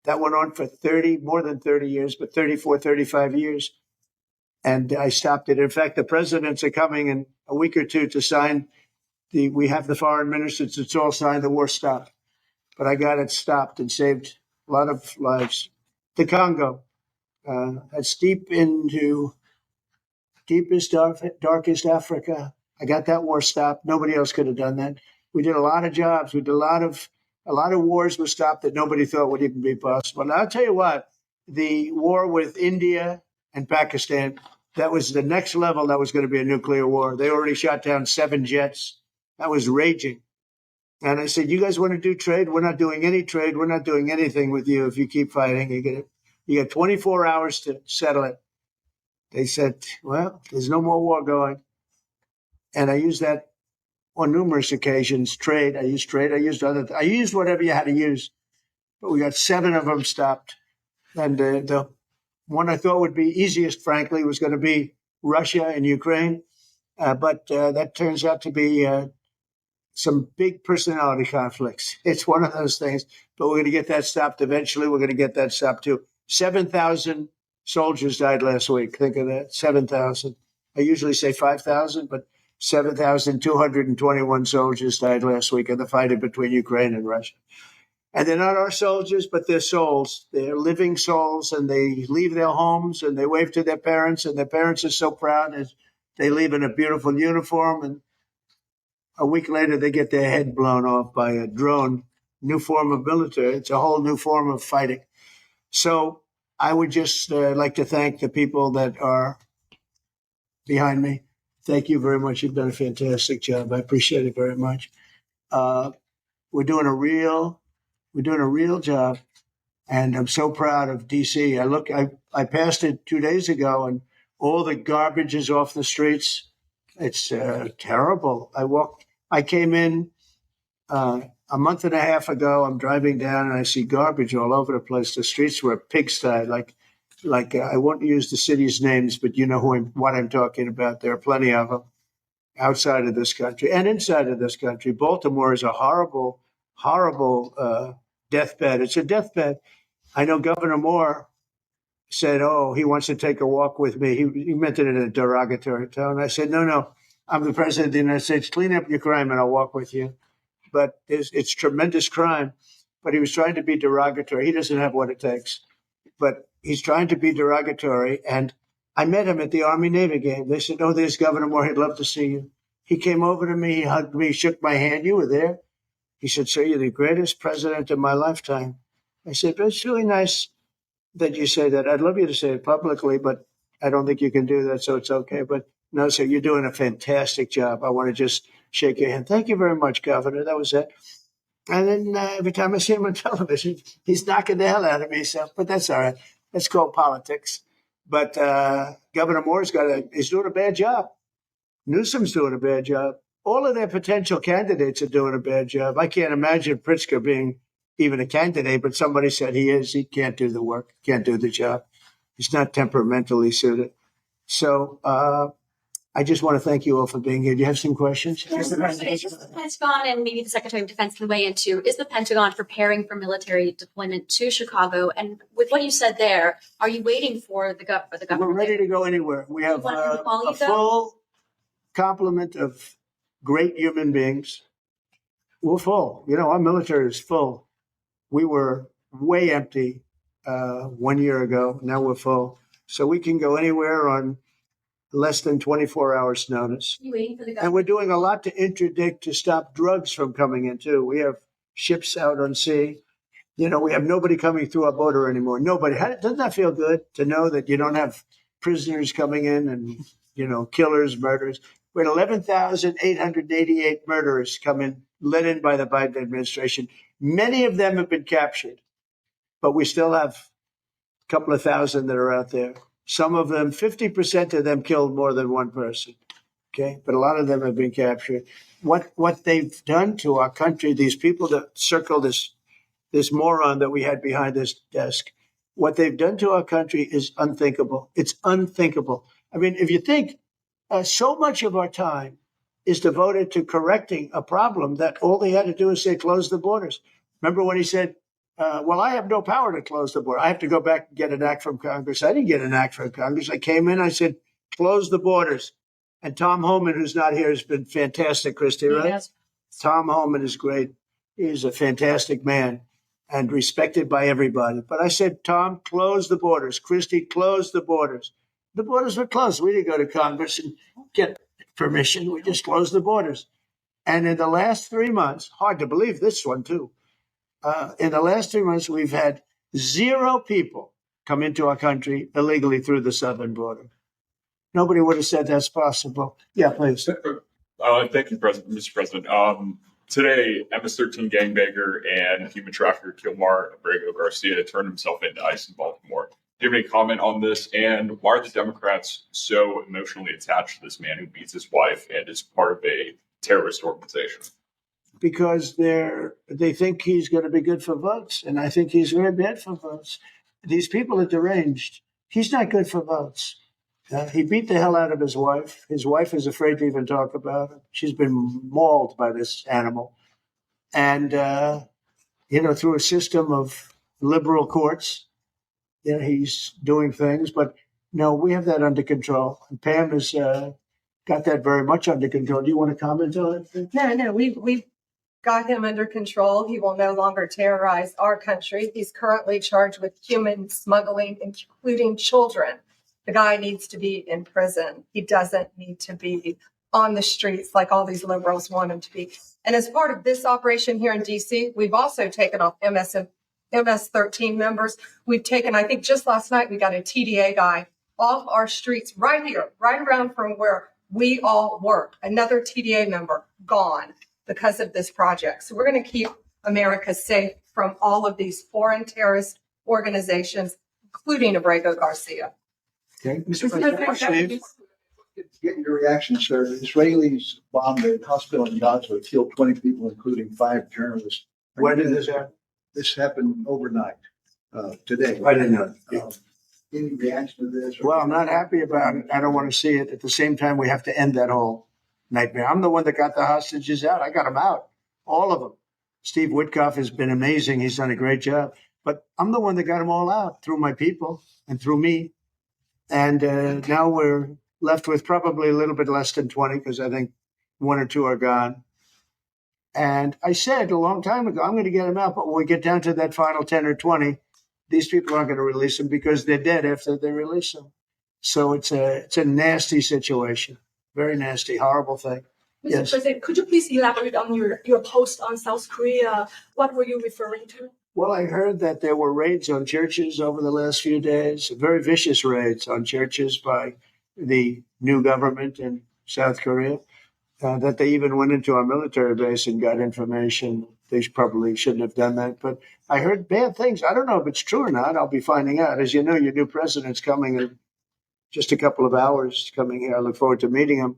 That went on for more than 30 years, but 34, 35 years. And I stopped it. In fact, the presidents are coming in a week or two to sign we have the foreign ministers. It's all signed. The war stopped. But I got it stopped and saved a lot of lives. The Congo. That's deep into deepest, darkest Africa. I got that war stopped. Nobody else could have done that. We did a lot of jobs. We did a lot of wars were stopped that nobody thought would even be possible. And I'll tell you what, the war with India and Pakistan, that was the next level. That was going to be a nuclear war. They already shot down 7 jets. That was raging. And I said, you guys want to do trade? We're not doing any trade. We're not doing anything with you if you keep fighting. You get 24 hours to settle it. They said, well, there's no more war going. And I used that on numerous occasions. Trade. I used I used whatever you had to use. But we got 7 of them stopped. And the one I thought would be easiest, frankly, was going to be Russia and Ukraine. But that turns out to be some big personality conflicts. It's one of those things, but we're going to get that stopped eventually. We're going to get that stopped too. 7,000 soldiers died last week. Think of that, 7,000. I usually say 5,000, but 7,221 soldiers died last week in the fighting between Ukraine and Russia. And they're not our soldiers, but they're souls. They're living souls, and they leave their homes and they wave to their parents, and their parents are so proud as they leave in a beautiful uniform, and A week later, they get their head blown off by a drone. New form of military. It's a whole new form of fighting. So I would just like to thank the people that are behind me. Thank you very much. You've done a fantastic job. I appreciate it very much. Uh, we're doing a real job, and I'm so proud of DC. I passed it 2 days ago, and all the garbage is off the streets. It's terrible. I came in a month and a half ago. I'm driving down, and I see garbage all over the place. The streets were a pigsty. Like I won't use the city's names, but you know what I'm talking about. There are plenty of them outside of this country and inside of this country. Baltimore is a horrible, horrible deathbed. It's a deathbed. I know Governor Moore said, "Oh, he wants to take a walk with me." He meant it in a derogatory tone. I said, "No, I'm the president of the United States. Clean up your crime, and I'll walk with you." But it's tremendous crime. But he was trying to be derogatory. He doesn't have what it takes. But he's trying to be derogatory. And I met him at the Army Navy game. They said, "Oh, there's Governor Moore. He'd love to see you." He came over to me, he hugged me, shook my hand. "You were there." He said, "Sir, you're the greatest president of my lifetime." I said, "But it's really nice that you say that. I'd love you to say it publicly, but I don't think you can do that, so it's okay. But no, sir, you're doing a fantastic job. I want to just shake your hand. Thank you very much, Governor." That was it. And then every time I see him on television, he's knocking the hell out of me. So, but that's all right. That's called politics. But Governor Moore's he's doing a bad job. Newsom's doing a bad job. All of their potential candidates are doing a bad job. I can't imagine Pritzker being even a candidate, but somebody said he is. He can't do the work, can't do the job. He's not temperamentally suited. So I just want to thank you all for being here. Do you have some questions? Yes, the Pentagon and maybe the Secretary of Defense can weigh into, is the Pentagon preparing for military deployment to Chicago? And with what you said there, are you waiting for the government? We're ready to go anywhere. We have a full complement of great human beings. We're full. You know, our military is full. We were way empty 1 year ago. Now we're full. So we can go anywhere on less than 24 hours notice. You waiting for the government? And we're doing a lot to interdict to stop drugs from coming in too. We have ships out on sea. You know, we have nobody coming through our border anymore. Nobody. Doesn't that feel good to know that you don't have prisoners coming in and, you know, killers, murderers? We had 11,888 murderers come in, let in by the Biden administration. Many of them have been captured, but we still have a couple of thousand that are out there. Some of them, 50% of them killed more than one person. Okay, but a lot of them have been captured. What they've done to our country, these people that circle this moron that we had behind this desk, what they've done to our country is unthinkable. It's unthinkable. I mean, if you think so much of our time is devoted to correcting a problem that all they had to do is say, close the borders. Remember when he said, well, I have no power to close the border. I have to go back and get an act from Congress. I didn't get an act from Congress. I came in, I said, close the borders. And Tom Homan, who's not here, has been fantastic, Christy, right? Yes. Tom Homan is great. He's a fantastic man and respected by everybody. But I said, Tom, close the borders. Christy, close the borders. The borders were closed. We didn't go to Congress and get permission. We just closed the borders. And in the last 3 months, hard to believe this one too, in the last 3 months, we've had 0 people come into our country illegally through the southern border. Nobody would have said that's possible. Yeah, please. Thank you, Mr. President. Today, MS-13 gangbanger and human trafficker Kilmar Abrego Garcia turned himself into ICE in Baltimore. Do you have any comment on this? And why are the Democrats so emotionally attached to this man who beats his wife and is part of a terrorist organization? Because they think he's going to be good for votes, and I think he's very bad for votes. These people are deranged. He's not good for votes. He beat the hell out of his wife. His wife is afraid to even talk about it. She's been mauled by this animal. And, through a system of liberal courts, he's doing things. But, no, we have that under control. And Pam has got that very much under control. Do you want to comment on it? No, we've got him under control. He will no longer terrorize our country. He's currently charged with human smuggling, including children. The guy needs to be in prison. He doesn't need to be on the streets like all these liberals want them to be. And as part of this operation here in DC, we've also taken off MS-13 members. We've taken, I think just last night, we got a TDA guy off our streets right here, right around from where we all work. Another TDA member gone because of this project. So we're going to keep America safe from all of these foreign terrorist organizations, including Abrego Garcia. Okay. Mr. President, Steve? Get your reaction, sir. The Israelis bombed a hospital in Gaza, killed 20 people, including 5 journalists. When did this happen? This happened overnight, today. I didn't know. Any reaction to this? Well, I'm not happy about it. I don't want to see it. At the same time, we have to end that whole nightmare. I'm the one that got the hostages out. I got them out, all of them. Steve Witkoff has been amazing. He's done a great job. But I'm the one that got them all out through my people and through me. And now we're left with probably a little bit less than 20 because I think 1 or 2 are gone. And I said a long time ago, I'm going to get them out. But when we get down to that final 10 or 20, these people aren't going to release them because they're dead after they release them. So it's a nasty situation. Very nasty, horrible thing. Mr. Yes. President, could you please elaborate on your post on South Korea? What were you referring to? Well, I heard that there were raids on churches over the last few days, very vicious raids on churches by the new government in South Korea, that they even went into our military base and got information. They probably shouldn't have done that. But I heard bad things. I don't know if it's true or not. I'll be finding out. As you know, your new president's coming in just a couple of hours coming here. I look forward to meeting him.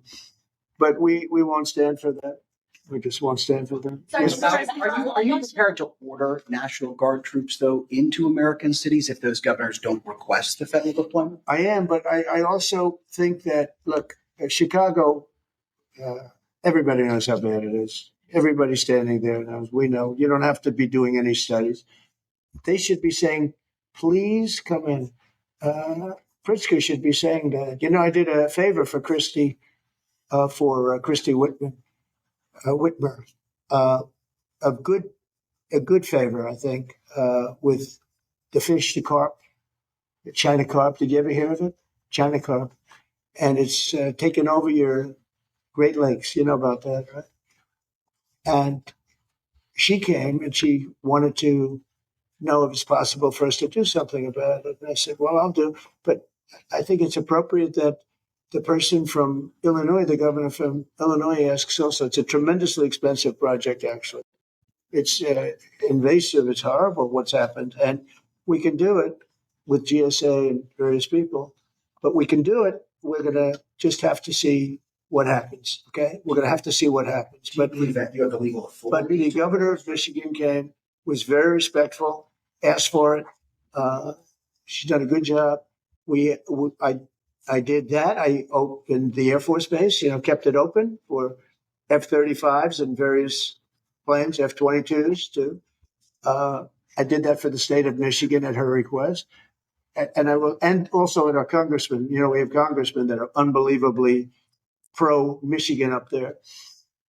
But we won't stand for that. We just won't stand for that. Yes. Are you prepared to order National Guard troops, though, into American cities if those governors don't request the federal deployment? I am, but I also think that, look, Chicago, everybody knows how bad it is. Everybody standing there knows. We know. You don't have to be doing any studies. They should be saying, please come in. Pritzker should be saying that. You know, I did a favor for Christy Whitmer, a good favor, I think, with the fish, the carp, the China carp. Did you ever hear of it? China carp. And it's taken over your Great Lakes. You know about that, right? And she came and she wanted to know if it's possible for us to do something about it. And I said, well, I'll do. But I think it's appropriate that the person from Illinois, the governor from Illinois, asks also. It's a tremendously expensive project, actually. It's invasive. It's horrible what's happened. And we can do it with GSA and various people. But we can do it. We're going to just have to see what happens, okay? We're going to have to see what happens. But You have the legal authority. But the governor of Michigan came, was very respectful, asked for it. She's done a good job. I did that. I opened the Air Force Base, kept it open for F-35s and various planes, F-22s too. I did that for the state of Michigan at her request. And I will, and also at our congressmen. We have congressmen that are unbelievably pro-Michigan up there.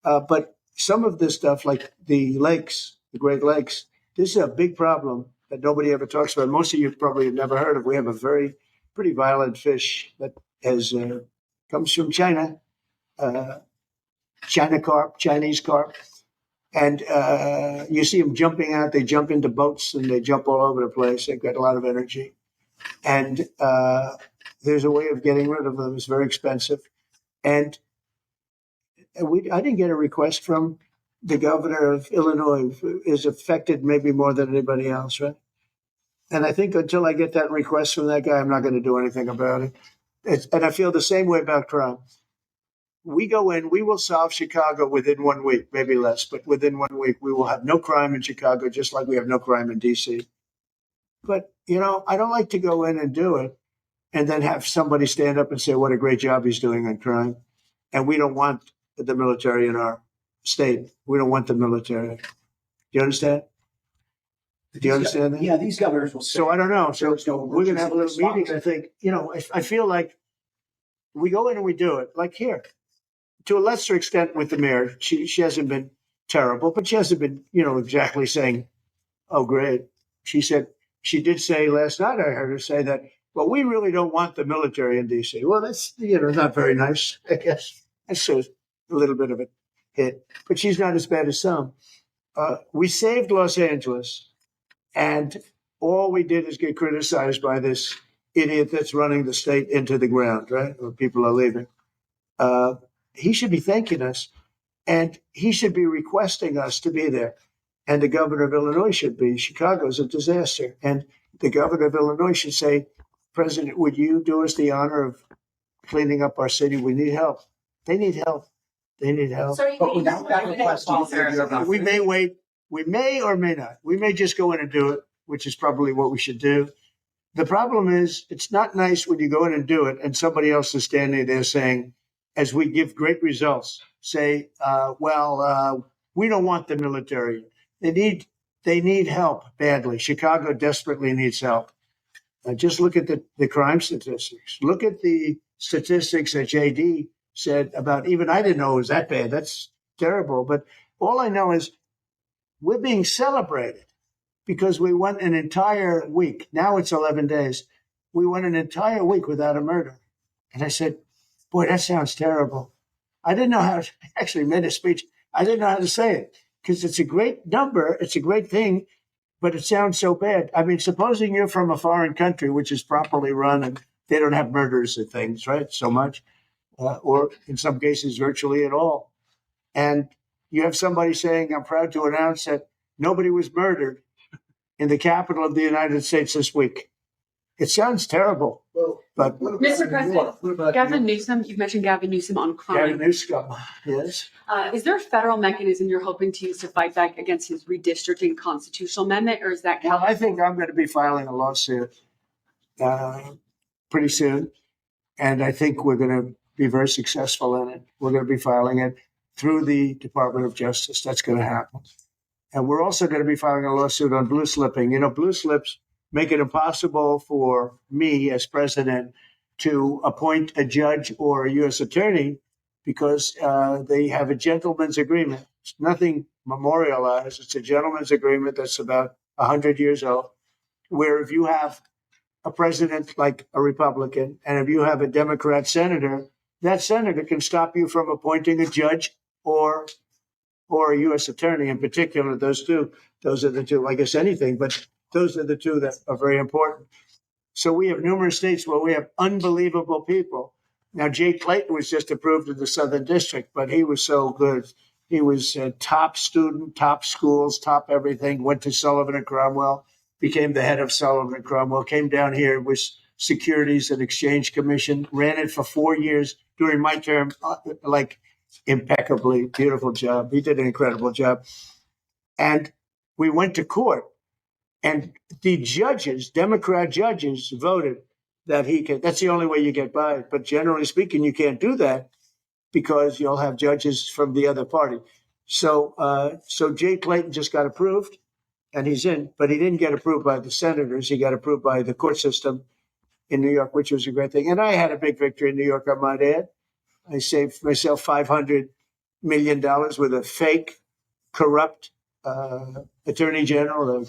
But some of this stuff, like the lakes, the Great Lakes, this is a big problem that nobody ever talks about. Most of you probably have never heard of. We have a pretty violent fish that comes from China, China carp, Chinese carp. And you see them jumping out. They jump into boats and they jump all over the place. They've got a lot of energy. And there's a way of getting rid of them. It's very expensive. And I didn't get a request from the governor of Illinois, who is affected maybe more than anybody else, right? And I think until I get that request from that guy, I'm not going to do anything about it. And I feel the same way about crime. We go in, we will solve Chicago within 1 week, maybe less, but within 1 week, we will have no crime in Chicago, just like we have no crime in D.C. But, I don't like to go in and do it and then have somebody stand up and say what a great job he's doing on crime. And we don't want the military in our state. We don't want the military. Do you understand? Do you understand that? Yeah, these governors will say. So I don't know. So no we're going to have a little emergency meeting. I think, I feel like we go in and we do it, like here. To a lesser extent with the mayor. She hasn't been terrible, but she hasn't been, exactly saying, oh, great. She did say last night, I heard her say that, well, we really don't want the military in D.C. Well, that's, not very nice, I guess. That's a little bit of a hit, but she's not as bad as some. We saved Los Angeles, and all we did is get criticized by this idiot that's running the state into the ground, right? Where people are leaving. He should be thanking us, and he should be requesting us to be there. And the governor of Illinois should be. Chicago's a disaster. And the governor of Illinois should say, President, would you do us the honor of cleaning up our city? We need help. They need help. They need help. So are you But waiting without that for- request, We may wait. We may or may not. We may just go in and do it, which is probably what we should do. The problem is, it's not nice when you go in and do it and somebody else is standing there saying, as we give great results, say, we don't want the military. They need help badly. Chicago desperately needs help. Just look at the crime statistics. Look at the statistics that JD said about, even I didn't know it was that bad. That's terrible. But all I know is we're being celebrated because we went an entire week. Now it's 11 days. We went an entire week without a murder. And I said, boy, that sounds terrible. I didn't know how to, I actually made a speech. I didn't know how to say it because it's a great number. It's a great thing, but it sounds so bad. I mean, supposing you're from a foreign country, which is properly run and they don't have murders and things, right? So much, or in some cases, virtually at all. And you have somebody saying, I'm proud to announce that nobody was murdered in the capital of the United States this week. It sounds terrible, but Mr. President, Gavin Newsom, you've mentioned Gavin Newsom on crime. Gavin Newsom, yes. Is there a federal mechanism you're hoping to use to fight back against his redistricting constitutional amendment, or is that? Well, I think I'm going to be filing a lawsuit pretty soon, and I think we're going to be very successful in it. We're going to be filing it through the Department of Justice. That's going to happen. And we're also going to be filing a lawsuit on blue slipping. You know, blue slips make it impossible for me as president to appoint a judge or a U.S. attorney because they have a gentleman's agreement. It's nothing memorialized. It's a gentleman's agreement that's about 100 years old, where if you have a president like a Republican and if you have a Democrat senator, that senator can stop you from appointing a judge or a U.S. attorney in particular. Those are the two, I guess anything, but those are the two that are very important. So we have numerous states where we have unbelievable people. Now, Jay Clayton was just approved in the Southern District, but he was so good. He was a top student, top schools, top everything, went to Sullivan and Cromwell, became the head of Sullivan and Cromwell, came down here, was Securities and Exchange Commission, ran it for 4 years during my term, impeccably, beautiful job. He did an incredible job. And we went to court. And the judges, Democrat judges, voted that he can. That's the only way you get by. But generally speaking, you can't do that because you'll have judges from the other party. So Jay Clayton just got approved, and he's in. But he didn't get approved by the senators. He got approved by the court system in New York, which was a great thing. And I had a big victory in New York, I might add. I saved myself $500 million with a fake, corrupt attorney general,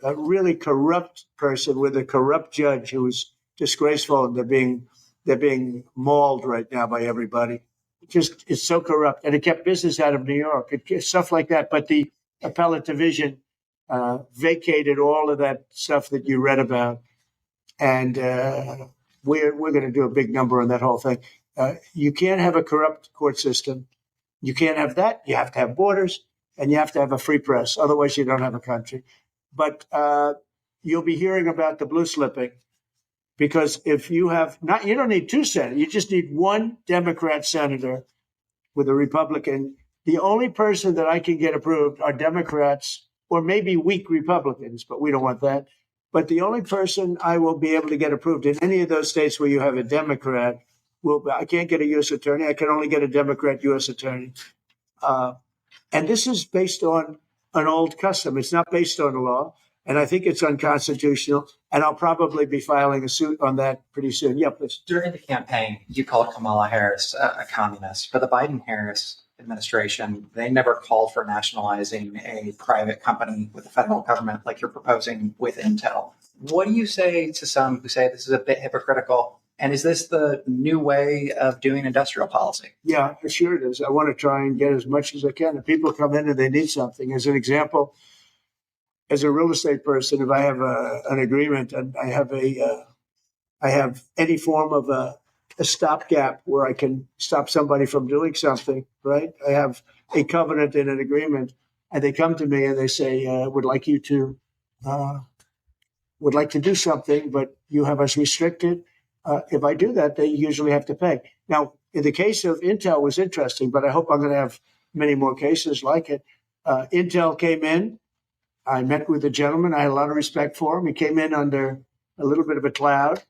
a really corrupt person with a corrupt judge who was disgraceful, and they're being mauled right now by everybody. It's so corrupt, and it kept business out of New York. Stuff like that. But the appellate division vacated all of that stuff that you read about, and we're going to do a big number on that whole thing. You can't have a corrupt court system. You can't have that. You have to have borders, and you have to have a free press. Otherwise, you don't have a country. But you'll be hearing about the blue slipping, because if you have not, you don't need two senators. You just need one Democrat senator with a Republican. The only person that I can get approved are Democrats or maybe weak Republicans, but we don't want that. But the only person I will be able to get approved in any of those states where you have a Democrat I can't get a U.S. attorney. I can only get a Democrat U.S. attorney. And this is based on an old custom. It's not based on a law, and I think it's unconstitutional. And I'll probably be filing a suit on that pretty soon. Yeah, please. During the campaign, you called Kamala Harris a communist, but the Biden-Harris administration, they never called for nationalizing a private company with the federal government like you're proposing with Intel. What do you say to some who say this is a bit hypocritical And is this the new way of doing industrial policy? Yeah, sure it is. I want to try and get as much as I can. If people come in and they need something, as an example, as a real estate person, if I have an agreement and I have any form of a stopgap where I can stop somebody from doing something, right? I have a covenant in an agreement, and they come to me and they say, would like to do something, but you have us restricted. If I do that, they usually have to pay. Now, in the case of Intel was interesting, but I hope I'm going to have many more cases like it. Intel came in. I met with the gentleman. I had a lot of respect for him. He came in under a little bit of a cloud.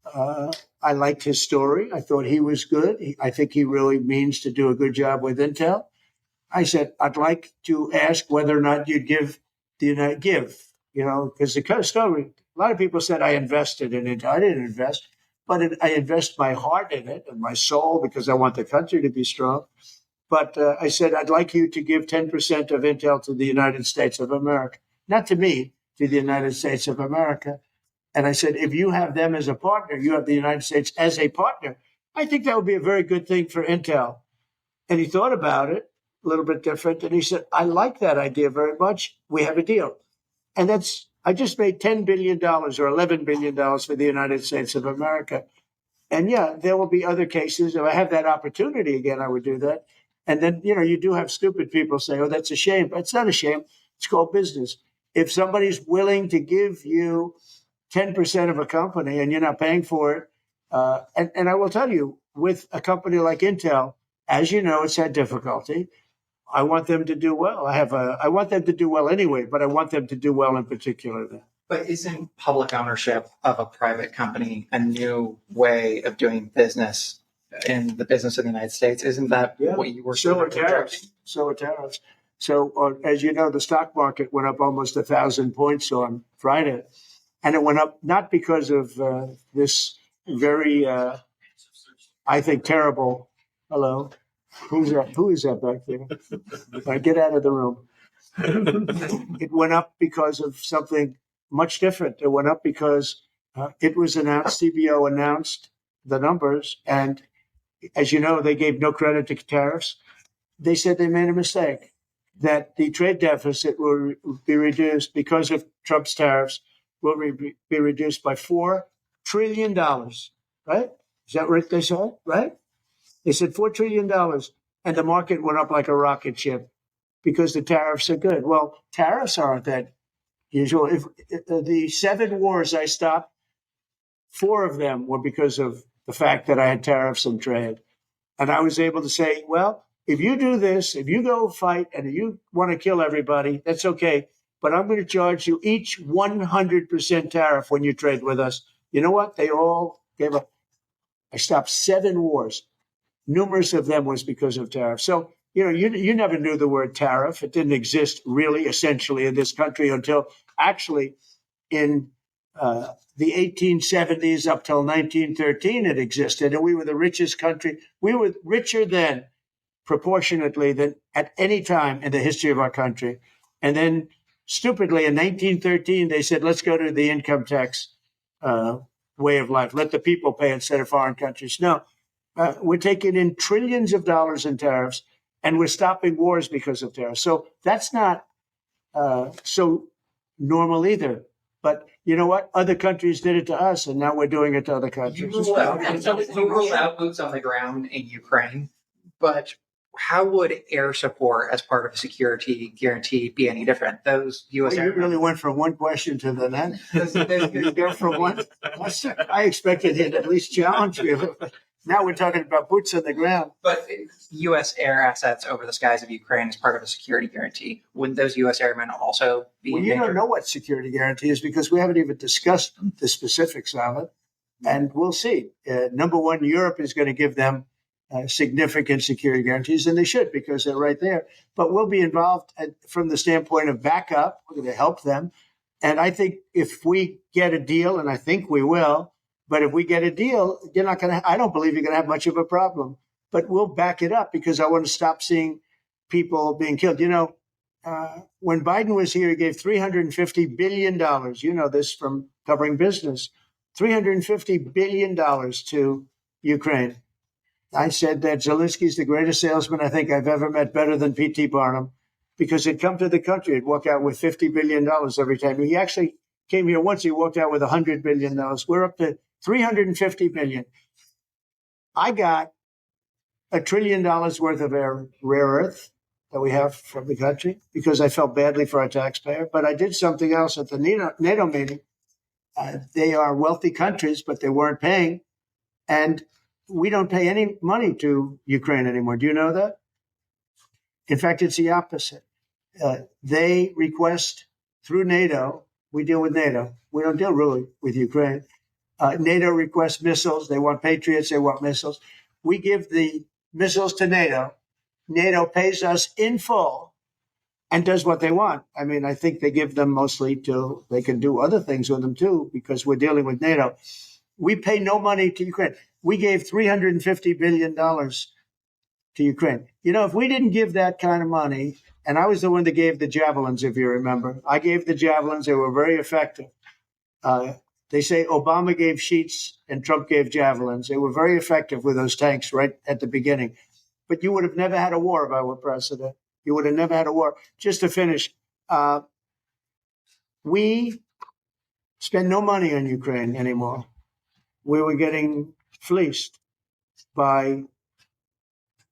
I liked his story. I thought he was good. I think he really means to do a good job with Intel. I said, I'd like to ask whether or not you'd because the story, a lot of people said I invested in it. I didn't invest, but I invest my heart in it and my soul because I want the country to be strong. But I said, I'd like you to give 10% of Intel to the United States of America, not to me, to the United States of America. And I said, if you have them as a partner, you have the United States as a partner. I think that would be a very good thing for Intel. And he thought about it a little bit different. And he said, I like that idea very much. We have a deal. And I just made $10 billion or $11 billion for the United States of America. And yeah, there will be other cases. If I have that opportunity again, I would do that. And then, you do have stupid people say, oh, that's a shame. But it's not a shame. It's called business. If somebody's willing to give you 10% of a company and you're not paying for it, and I will tell you, with a company like Intel, as you know, it's had difficulty. I want them to do well. I want them to do well anyway, but I want them to do well in particular. But isn't public ownership of a private company a new way of doing business in the business of the United States? Isn't that what you were So are tariffs. So, as you know, the stock market went up almost 1,000 points on Friday. And it went up not because of this very, I think, terrible. Hello. Who is that back there? All right, get out of the room. It went up because of something much different. It went up because it was announced, CBO announced the numbers. And as you know, they gave no credit to tariffs. They said they made a mistake, that the trade deficit will be reduced because of Trump's tariffs, will be reduced by $4 trillion, right? Is that what they said, right? They said $4 trillion, and the market went up like a rocket ship because the tariffs are good. Well, tariffs aren't that usual. If the 7 wars I stopped, 4 of them were because of the fact that I had tariffs and trade. And I was able to say, well, if you do this, if you go fight and you want to kill everybody, that's okay. But I'm going to charge you each 100% tariff when you trade with us. You know what? They all gave up. I stopped 7 wars. Numerous of them was because of tariffs. So, you never knew the word tariff. It didn't exist really, essentially, in this country until actually in the 1870s up till 1913 it existed. And we were the richest country. We were richer then, proportionately, than at any time in the history of our country. And then, stupidly, in 1913, they said, let's go to the income tax way of life. Let the people pay instead of foreign countries. No. We're taking in trillions of dollars in tariffs, and we're stopping wars because of tariffs. So that's not so normal either. But you know what? Other countries did it to us, and now we're doing it to other countries. You rule out boots on the ground in Ukraine, but how would air support as part of a security guarantee be any different? Those U.S. You really went from one question to the next. You go from one. I expected it at least challenge you. Now we're talking about boots on the ground. But U.S. air assets over the skies of Ukraine is part of a security guarantee. Wouldn't those U.S. airmen also be? Well, you don't know what security guarantee is because we haven't even discussed the specifics of it. And we'll see. Number one, Europe is going to give them significant security guarantees, and they should because they're right there. But we'll be involved from the standpoint of backup. We're going to help them. And I think if we get a deal, and I think we will, but if we get a deal, you're not going to, I don't believe you're going to have much of a problem. But we'll back it up because I want to stop seeing people being killed. When Biden was here, he gave $350 billion. You know this from covering business. $350 billion to Ukraine. I said that Zelensky's the greatest salesman I think I've ever met, better than P.T. Barnum, because he'd come to the country, he'd walk out with $50 billion every time. He actually came here once, he walked out with $100 billion. We're up to $350 billion. I got $1 trillion worth of rare earth that we have from the country because I felt badly for our taxpayer. But I did something else at the NATO meeting. They are wealthy countries, but they weren't paying. And we don't pay any money to Ukraine anymore. Do you know that? In fact, it's the opposite. They request through NATO. We deal with NATO. We don't deal really with Ukraine. NATO requests missiles. They want Patriots. They want missiles. We give the missiles to NATO. NATO pays us in full and does what they want. I mean, I think they give them mostly to, they can do other things with them too, because we're dealing with NATO. We pay no money to Ukraine. We gave $350 billion to Ukraine. You know, if we didn't give that kind of money, and I was the one that gave the javelins, if you remember, I gave the javelins. They were very effective. They say Obama gave sheets and Trump gave javelins. They were very effective with those tanks right at the beginning. But you would have never had a war if I were president. You would have never had a war. Just to finish, we spend no money on Ukraine anymore. We were getting fleeced by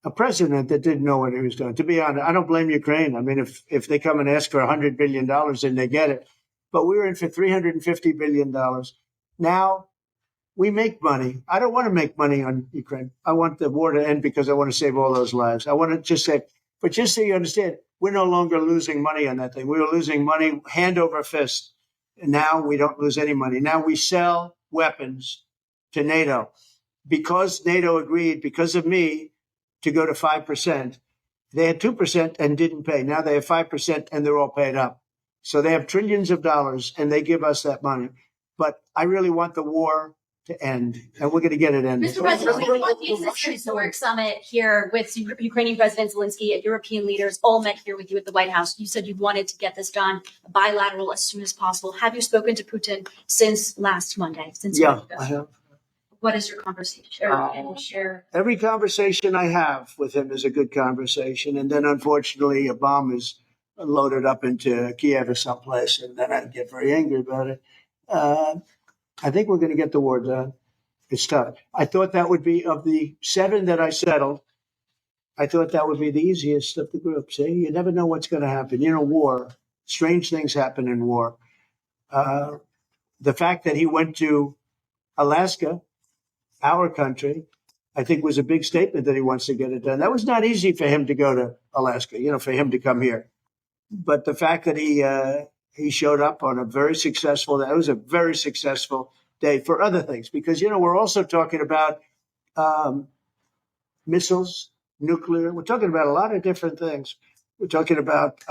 a president that didn't know what he was doing. To be honest, I don't blame Ukraine. I mean, if they come and ask for $100 billion, then they get it. But we were in for $350 billion. Now we make money. I don't want to make money on Ukraine. I want the war to end because I want to save all those lives. I want to just say, but just so you understand, we're no longer losing money on that thing. We were losing money hand over fist. And now we don't lose any money. Now we sell weapons to NATO. Because NATO agreed, because of me, to go to 5%. They had 2% and didn't pay. Now they have 5% and they're all paid up. So they have trillions of dollars and they give us that money. But I really want the war to end, and we're going to get it ended. Mr. President, we want the historic summit here with Ukrainian President Zelensky and European leaders all met here with you at the White House. You said you wanted to get this done bilateral as soon as possible. Have you spoken to Putin since last Monday? Yeah, I have. What is your conversation? Share. Every conversation I have with him is a good conversation. And then unfortunately, a bomb is loaded up into Kiev or someplace. And then I get very angry about it. I think we're going to get the war done. It's tough. I thought that would be, of the 7 that I settled, I thought that would be the easiest of the group. See, you never know what's going to happen. You know, war, strange things happen in war. The fact that he went to Alaska, our country, I think was a big statement that he wants to get it done. That was not easy for him to go to Alaska, you know, for him to come here. But the fact that he showed up on a very successful, that was a very successful day for other things, because, you know, we're also talking about missiles, nuclear. We're talking about a lot of different things. We're talking about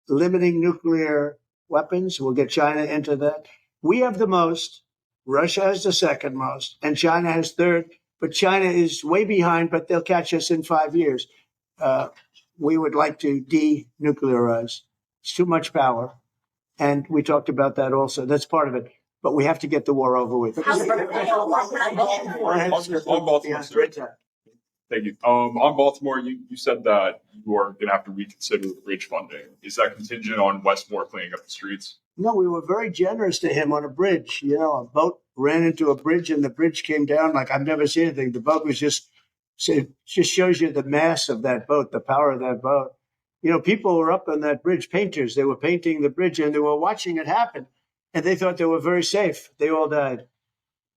limiting nuclear weapons. We'll get China into that. We have the most. Russia has the second most, and China has third. But China is way behind, but they'll catch us in 5 years. We would like to denuclearize. It's too much power. And we talked about that also. That's part of it. But we have to get the war over with. Thank you. On Baltimore, you said that you are going to have to reconsider bridge funding. Is that contingent on Westmore cleaning up the streets? No, we were very generous to him on a bridge. You know, a boat ran into a bridge and the bridge came down like I've never seen anything. The boat was just, it just shows you the mass of that boat, the power of that boat. You know, people were up on that bridge, painters. They were painting the bridge and they were watching it happen. And they thought they were very safe. They all died.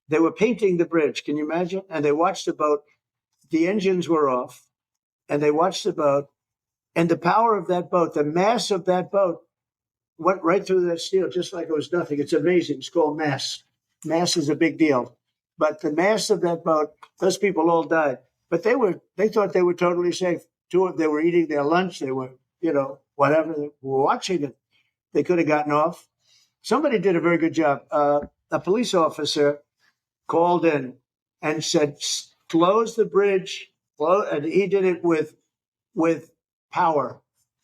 They were painting the bridge. Can you imagine? And they watched the boat. The engines were off and they watched the boat. And the power of that boat, the mass of that boat, went right through that steel just like it was nothing. It's amazing. It's called mass. Mass is a big deal. But the mass of that boat, those people all died. But they thought they were totally safe. They were eating their lunch. They were, you know, whatever. They were watching it. They could have gotten off. Somebody did a very good job. A police officer called in and said, close the bridge. And he did it with power.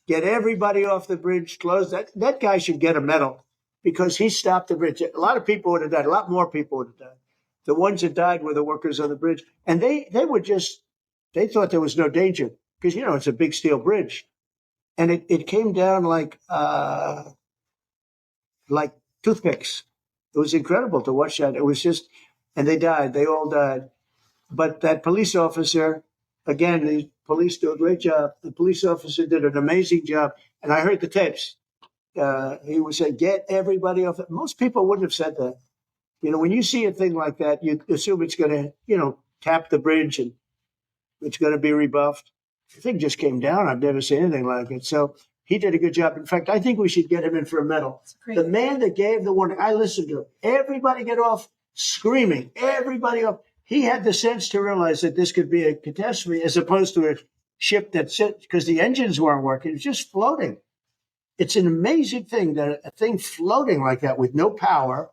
Get everybody off the bridge, close that. That guy should get a medal because he stopped the bridge. A lot of people would have died. A lot more people would have died. The ones that died were the workers on the bridge, and they thought there was no danger because it's a big steel bridge, and it came down like toothpicks. It was incredible to watch that. It was just, and they died. They all died. But that police officer, again, the police do a great job. The police officer did an amazing job. And I heard the tapes. He would say, get everybody off. Most people wouldn't have said that. When you see a thing like that, you assume it's going to, tap the bridge and it's going to be rebuffed. The thing just came down. I've never seen anything like it. So he did a good job. In fact, I think we should get him in for a medal. The man that gave the warning, I listened to him. Everybody get off screaming. Everybody off. He had the sense to realize that this could be a catastrophe as opposed to a ship that sit because the engines weren't working. It was just floating. It's an amazing thing that a thing floating like that with no power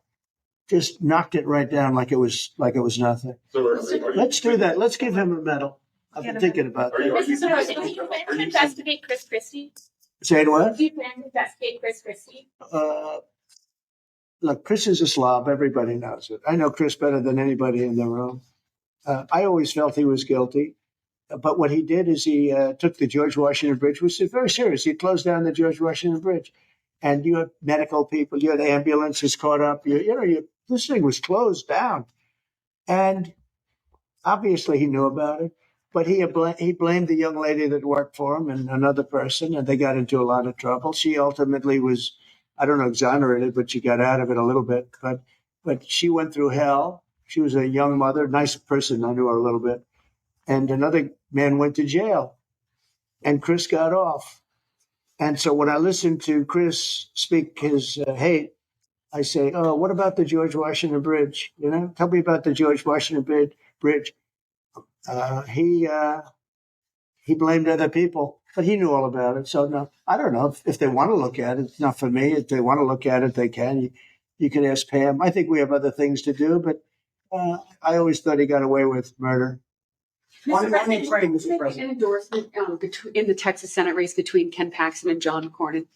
just knocked it right down like it was nothing. Let's do that. Let's give him a medal. I've been thinking about that. Mr. President, do you plan to investigate Chris Christie? Say what? Do you plan to investigate Chris Christie? Look, Chris is a slob. Everybody knows it. I know Chris better than anybody in the room. I always felt he was guilty. But what he did is he took the George Washington Bridge, which is very serious. He closed down the George Washington Bridge. And you had medical people, you had ambulances caught up. This thing was closed down. And obviously he knew about it. But he blamed the young lady that worked for him and another person, and they got into a lot of trouble. She ultimately was, I don't know, exonerated, but she got out of it a little bit. But she went through hell. She was a young mother, nice person. I knew her a little bit. And another man went to jail, and Chris got off. And so when I listened to Chris speak his hate, I say, oh, what about the George Washington Bridge? Tell me about the George Washington Bridge. He blamed other people, but he knew all about it. So no, I don't know if they want to look at it. It's not for me. If they want to look at it, they can. You can ask Pam. I think we have other things to do, but I always thought he got away with murder. Mr. President, an endorsement in the Texas Senate race between Ken Paxton and John Cornyn.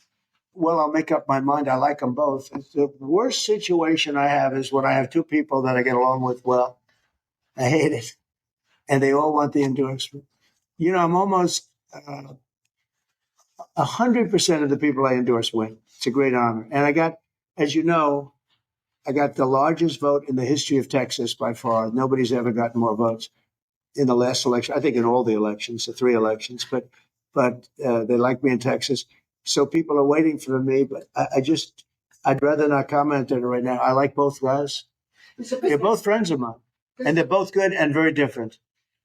Well, I'll make up my mind. I like them both. The worst situation I have is when I have two people that I get along with well. I hate it. And they all want the endorsement. I'm almost 100% of the people I endorse win. It's a great honor. And I got, as you know, I got the largest vote in the history of Texas by far. Nobody's ever gotten more votes in the last election. I think in all the elections, the 3 elections. But they like me in Texas. So people are waiting for me. But I'd rather not comment on it right now. I like both guys. They're both friends of mine. And they're both good and very different.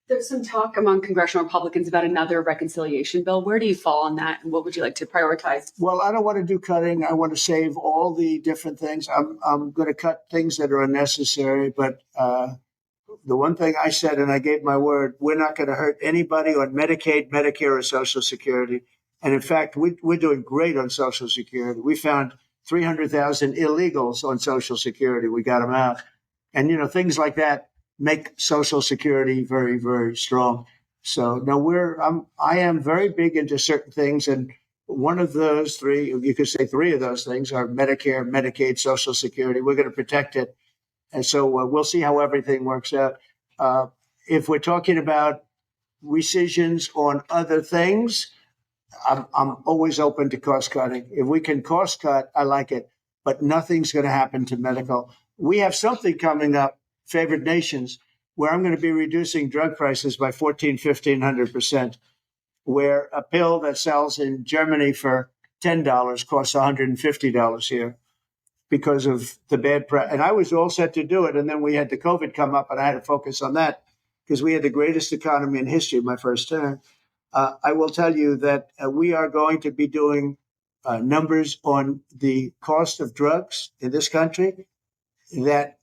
There's some talk among congressional Republicans about another reconciliation bill. Where do you fall on that, and what would you like to prioritize? Well, I don't want to do cutting. I want to save all the different things. I'm going to cut things that are unnecessary. But the one thing I said, and I gave my word, we're not going to hurt anybody on Medicaid, Medicare, or Social Security. And in fact, we're doing great on Social Security. We found 300,000 illegals on Social Security. We got them out. And, things like that make Social Security very, very strong. So no, I am very big into certain things. And one of those 3, you could say 3 of those things are Medicare, Medicaid, Social Security. We're going to protect it. And so we'll see how everything works out. If we're talking about rescissions on other things, I'm always open to cost cutting. If we can cost cut, I like it. But nothing's going to happen to medical. We have something coming up, favored nations, where I'm going to be reducing drug prices by 1,500%, where a pill that sells in Germany for $10 costs $150 here because of the bad price. And I was all set to do it. And then we had the COVID come up, and I had to focus on that because we had the greatest economy in history my first term. I will tell you that we are going to be doing numbers on the cost of drugs in this country that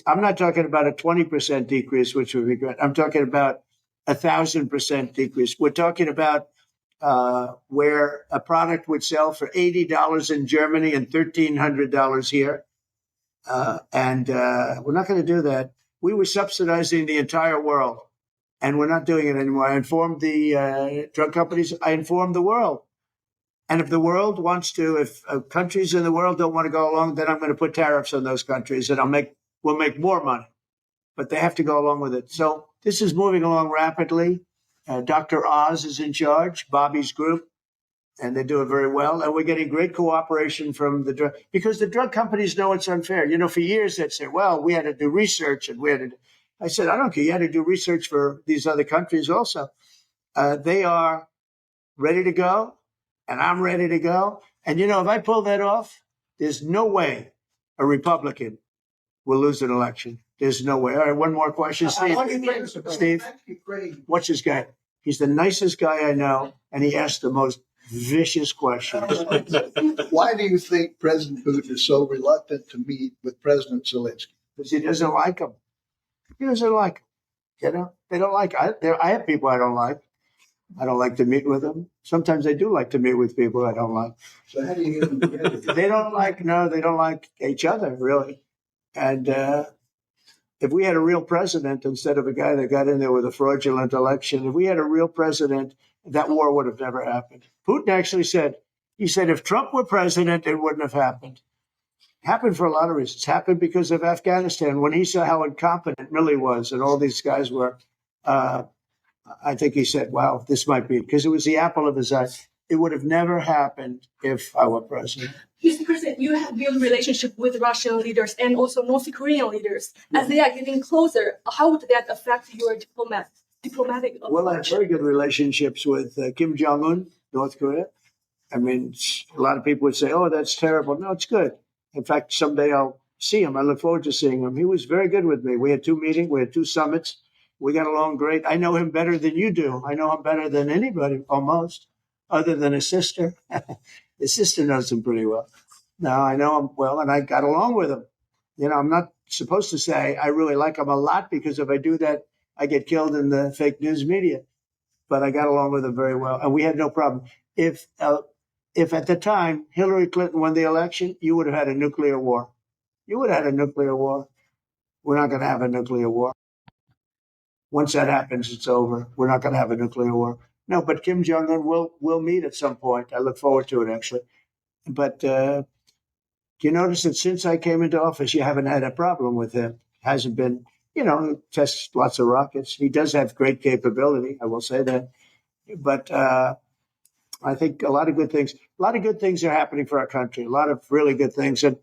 I'm not talking about a 20% decrease, which would be great. I'm talking about 1,000% decrease. We're talking about where a product would sell for $80 in Germany and $1,300 here. And we're not going to do that. We were subsidizing the entire world, and we're not doing it anymore. I informed the drug companies. I informed the world. And if the world wants to, if countries in the world don't want to go along, then I'm going to put tariffs on those countries, and we'll make more money. But they have to go along with it. So this is moving along rapidly. Dr. Oz is in charge, Bobby's group, and they're doing very well. And we're getting great cooperation from the drug, because the drug companies know it's unfair. You know, for years they'd say, well, we had to do research and I said, I don't care. You had to do research for these other countries also. They are ready to go, and I'm ready to go. And, you know, if I pull that off, there's no way a Republican will lose an election. There's no way. All right, one more question. Steve, what's this guy? He's the nicest guy I know, and he asked the most vicious questions. Why do you think President Putin is so reluctant to meet with President Zelensky? Because he doesn't like him. He doesn't like him. You know, they don't like. I have people I don't like. I don't like to meet with them. Sometimes I do like to meet with people I don't like. So how do you get them together? They don't like each other, really. And if we had a real president instead of a guy that got in there with a fraudulent election, if we had a real president, that war would have never happened. Putin actually said, if Trump were president, it wouldn't have happened. It happened for a lot of reasons. It happened because of Afghanistan, when he saw how incompetent Milley was and all these guys were. I think he said, wow, this might be, because it was the apple of his eye. It would have never happened if I were president. Mr. President, you have built relationship with Russian leaders and also North Korean leaders. As they are getting closer, how would that affect your diplomatic? Well, I have very good relationships with Kim Jong-un, North Korea. I mean, a lot of people would say, oh, that's terrible. No, it's good. In fact, someday I'll see him. I look forward to seeing him. He was very good with me. We had 2 meetings. We had 2 summits. We got along great. I know him better than you do. I know him better than anybody, almost, other than his sister. His sister knows him pretty well. No, I know him well, and I got along with him. You know, I'm not supposed to say I really like him a lot, because if I do that, I get killed in the fake news media. But I got along with him very well, and we had no problem. If at the time Hillary Clinton won the election, you would have had a nuclear war. You would have had a nuclear war. We're not going to have a nuclear war. Once that happens, it's over. We're not going to have a nuclear war. No, but Kim Jong-un will meet at some point. I look forward to it, actually. But you notice that since I came into office, you haven't had a problem with him. Hasn't been, you know, tests lots of rockets. He does have great capability, I will say that. But I think a lot of good things are happening for our country, a lot of really good things. And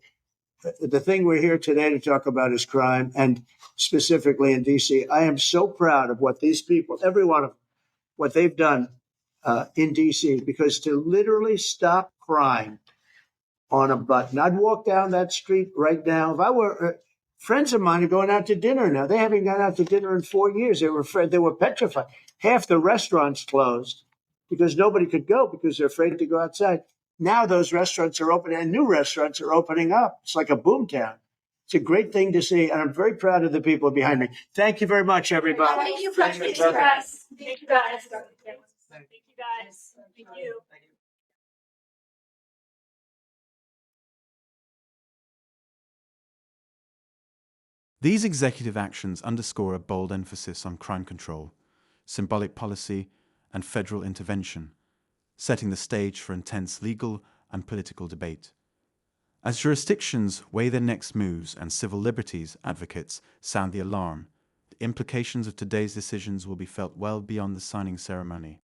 the thing we're here today to talk about is crime, and specifically in D.C. I am so proud of what these people, every one of them, what they've done in D.C., because to literally stop crime on a button. I'd walk down that street right now. If I were friends of mine are going out to dinner now. They haven't gone out to dinner in 4 years. They were petrified. Half the restaurants closed because nobody could go because they're afraid to go outside. Now those restaurants are open, and new restaurants are opening up. It's like a boomtown. It's a great thing to see, and I'm very proud of the people behind me. Thank you very much, everybody. Thank you, President. Thank you, guys. Thank you, guys. Thank you. These executive actions underscore a bold emphasis on crime control, symbolic policy, and federal intervention, setting the stage for intense legal and political debate. As jurisdictions weigh their next moves and civil liberties advocates sound the alarm, the implications of today's decisions will be felt well beyond the signing ceremony.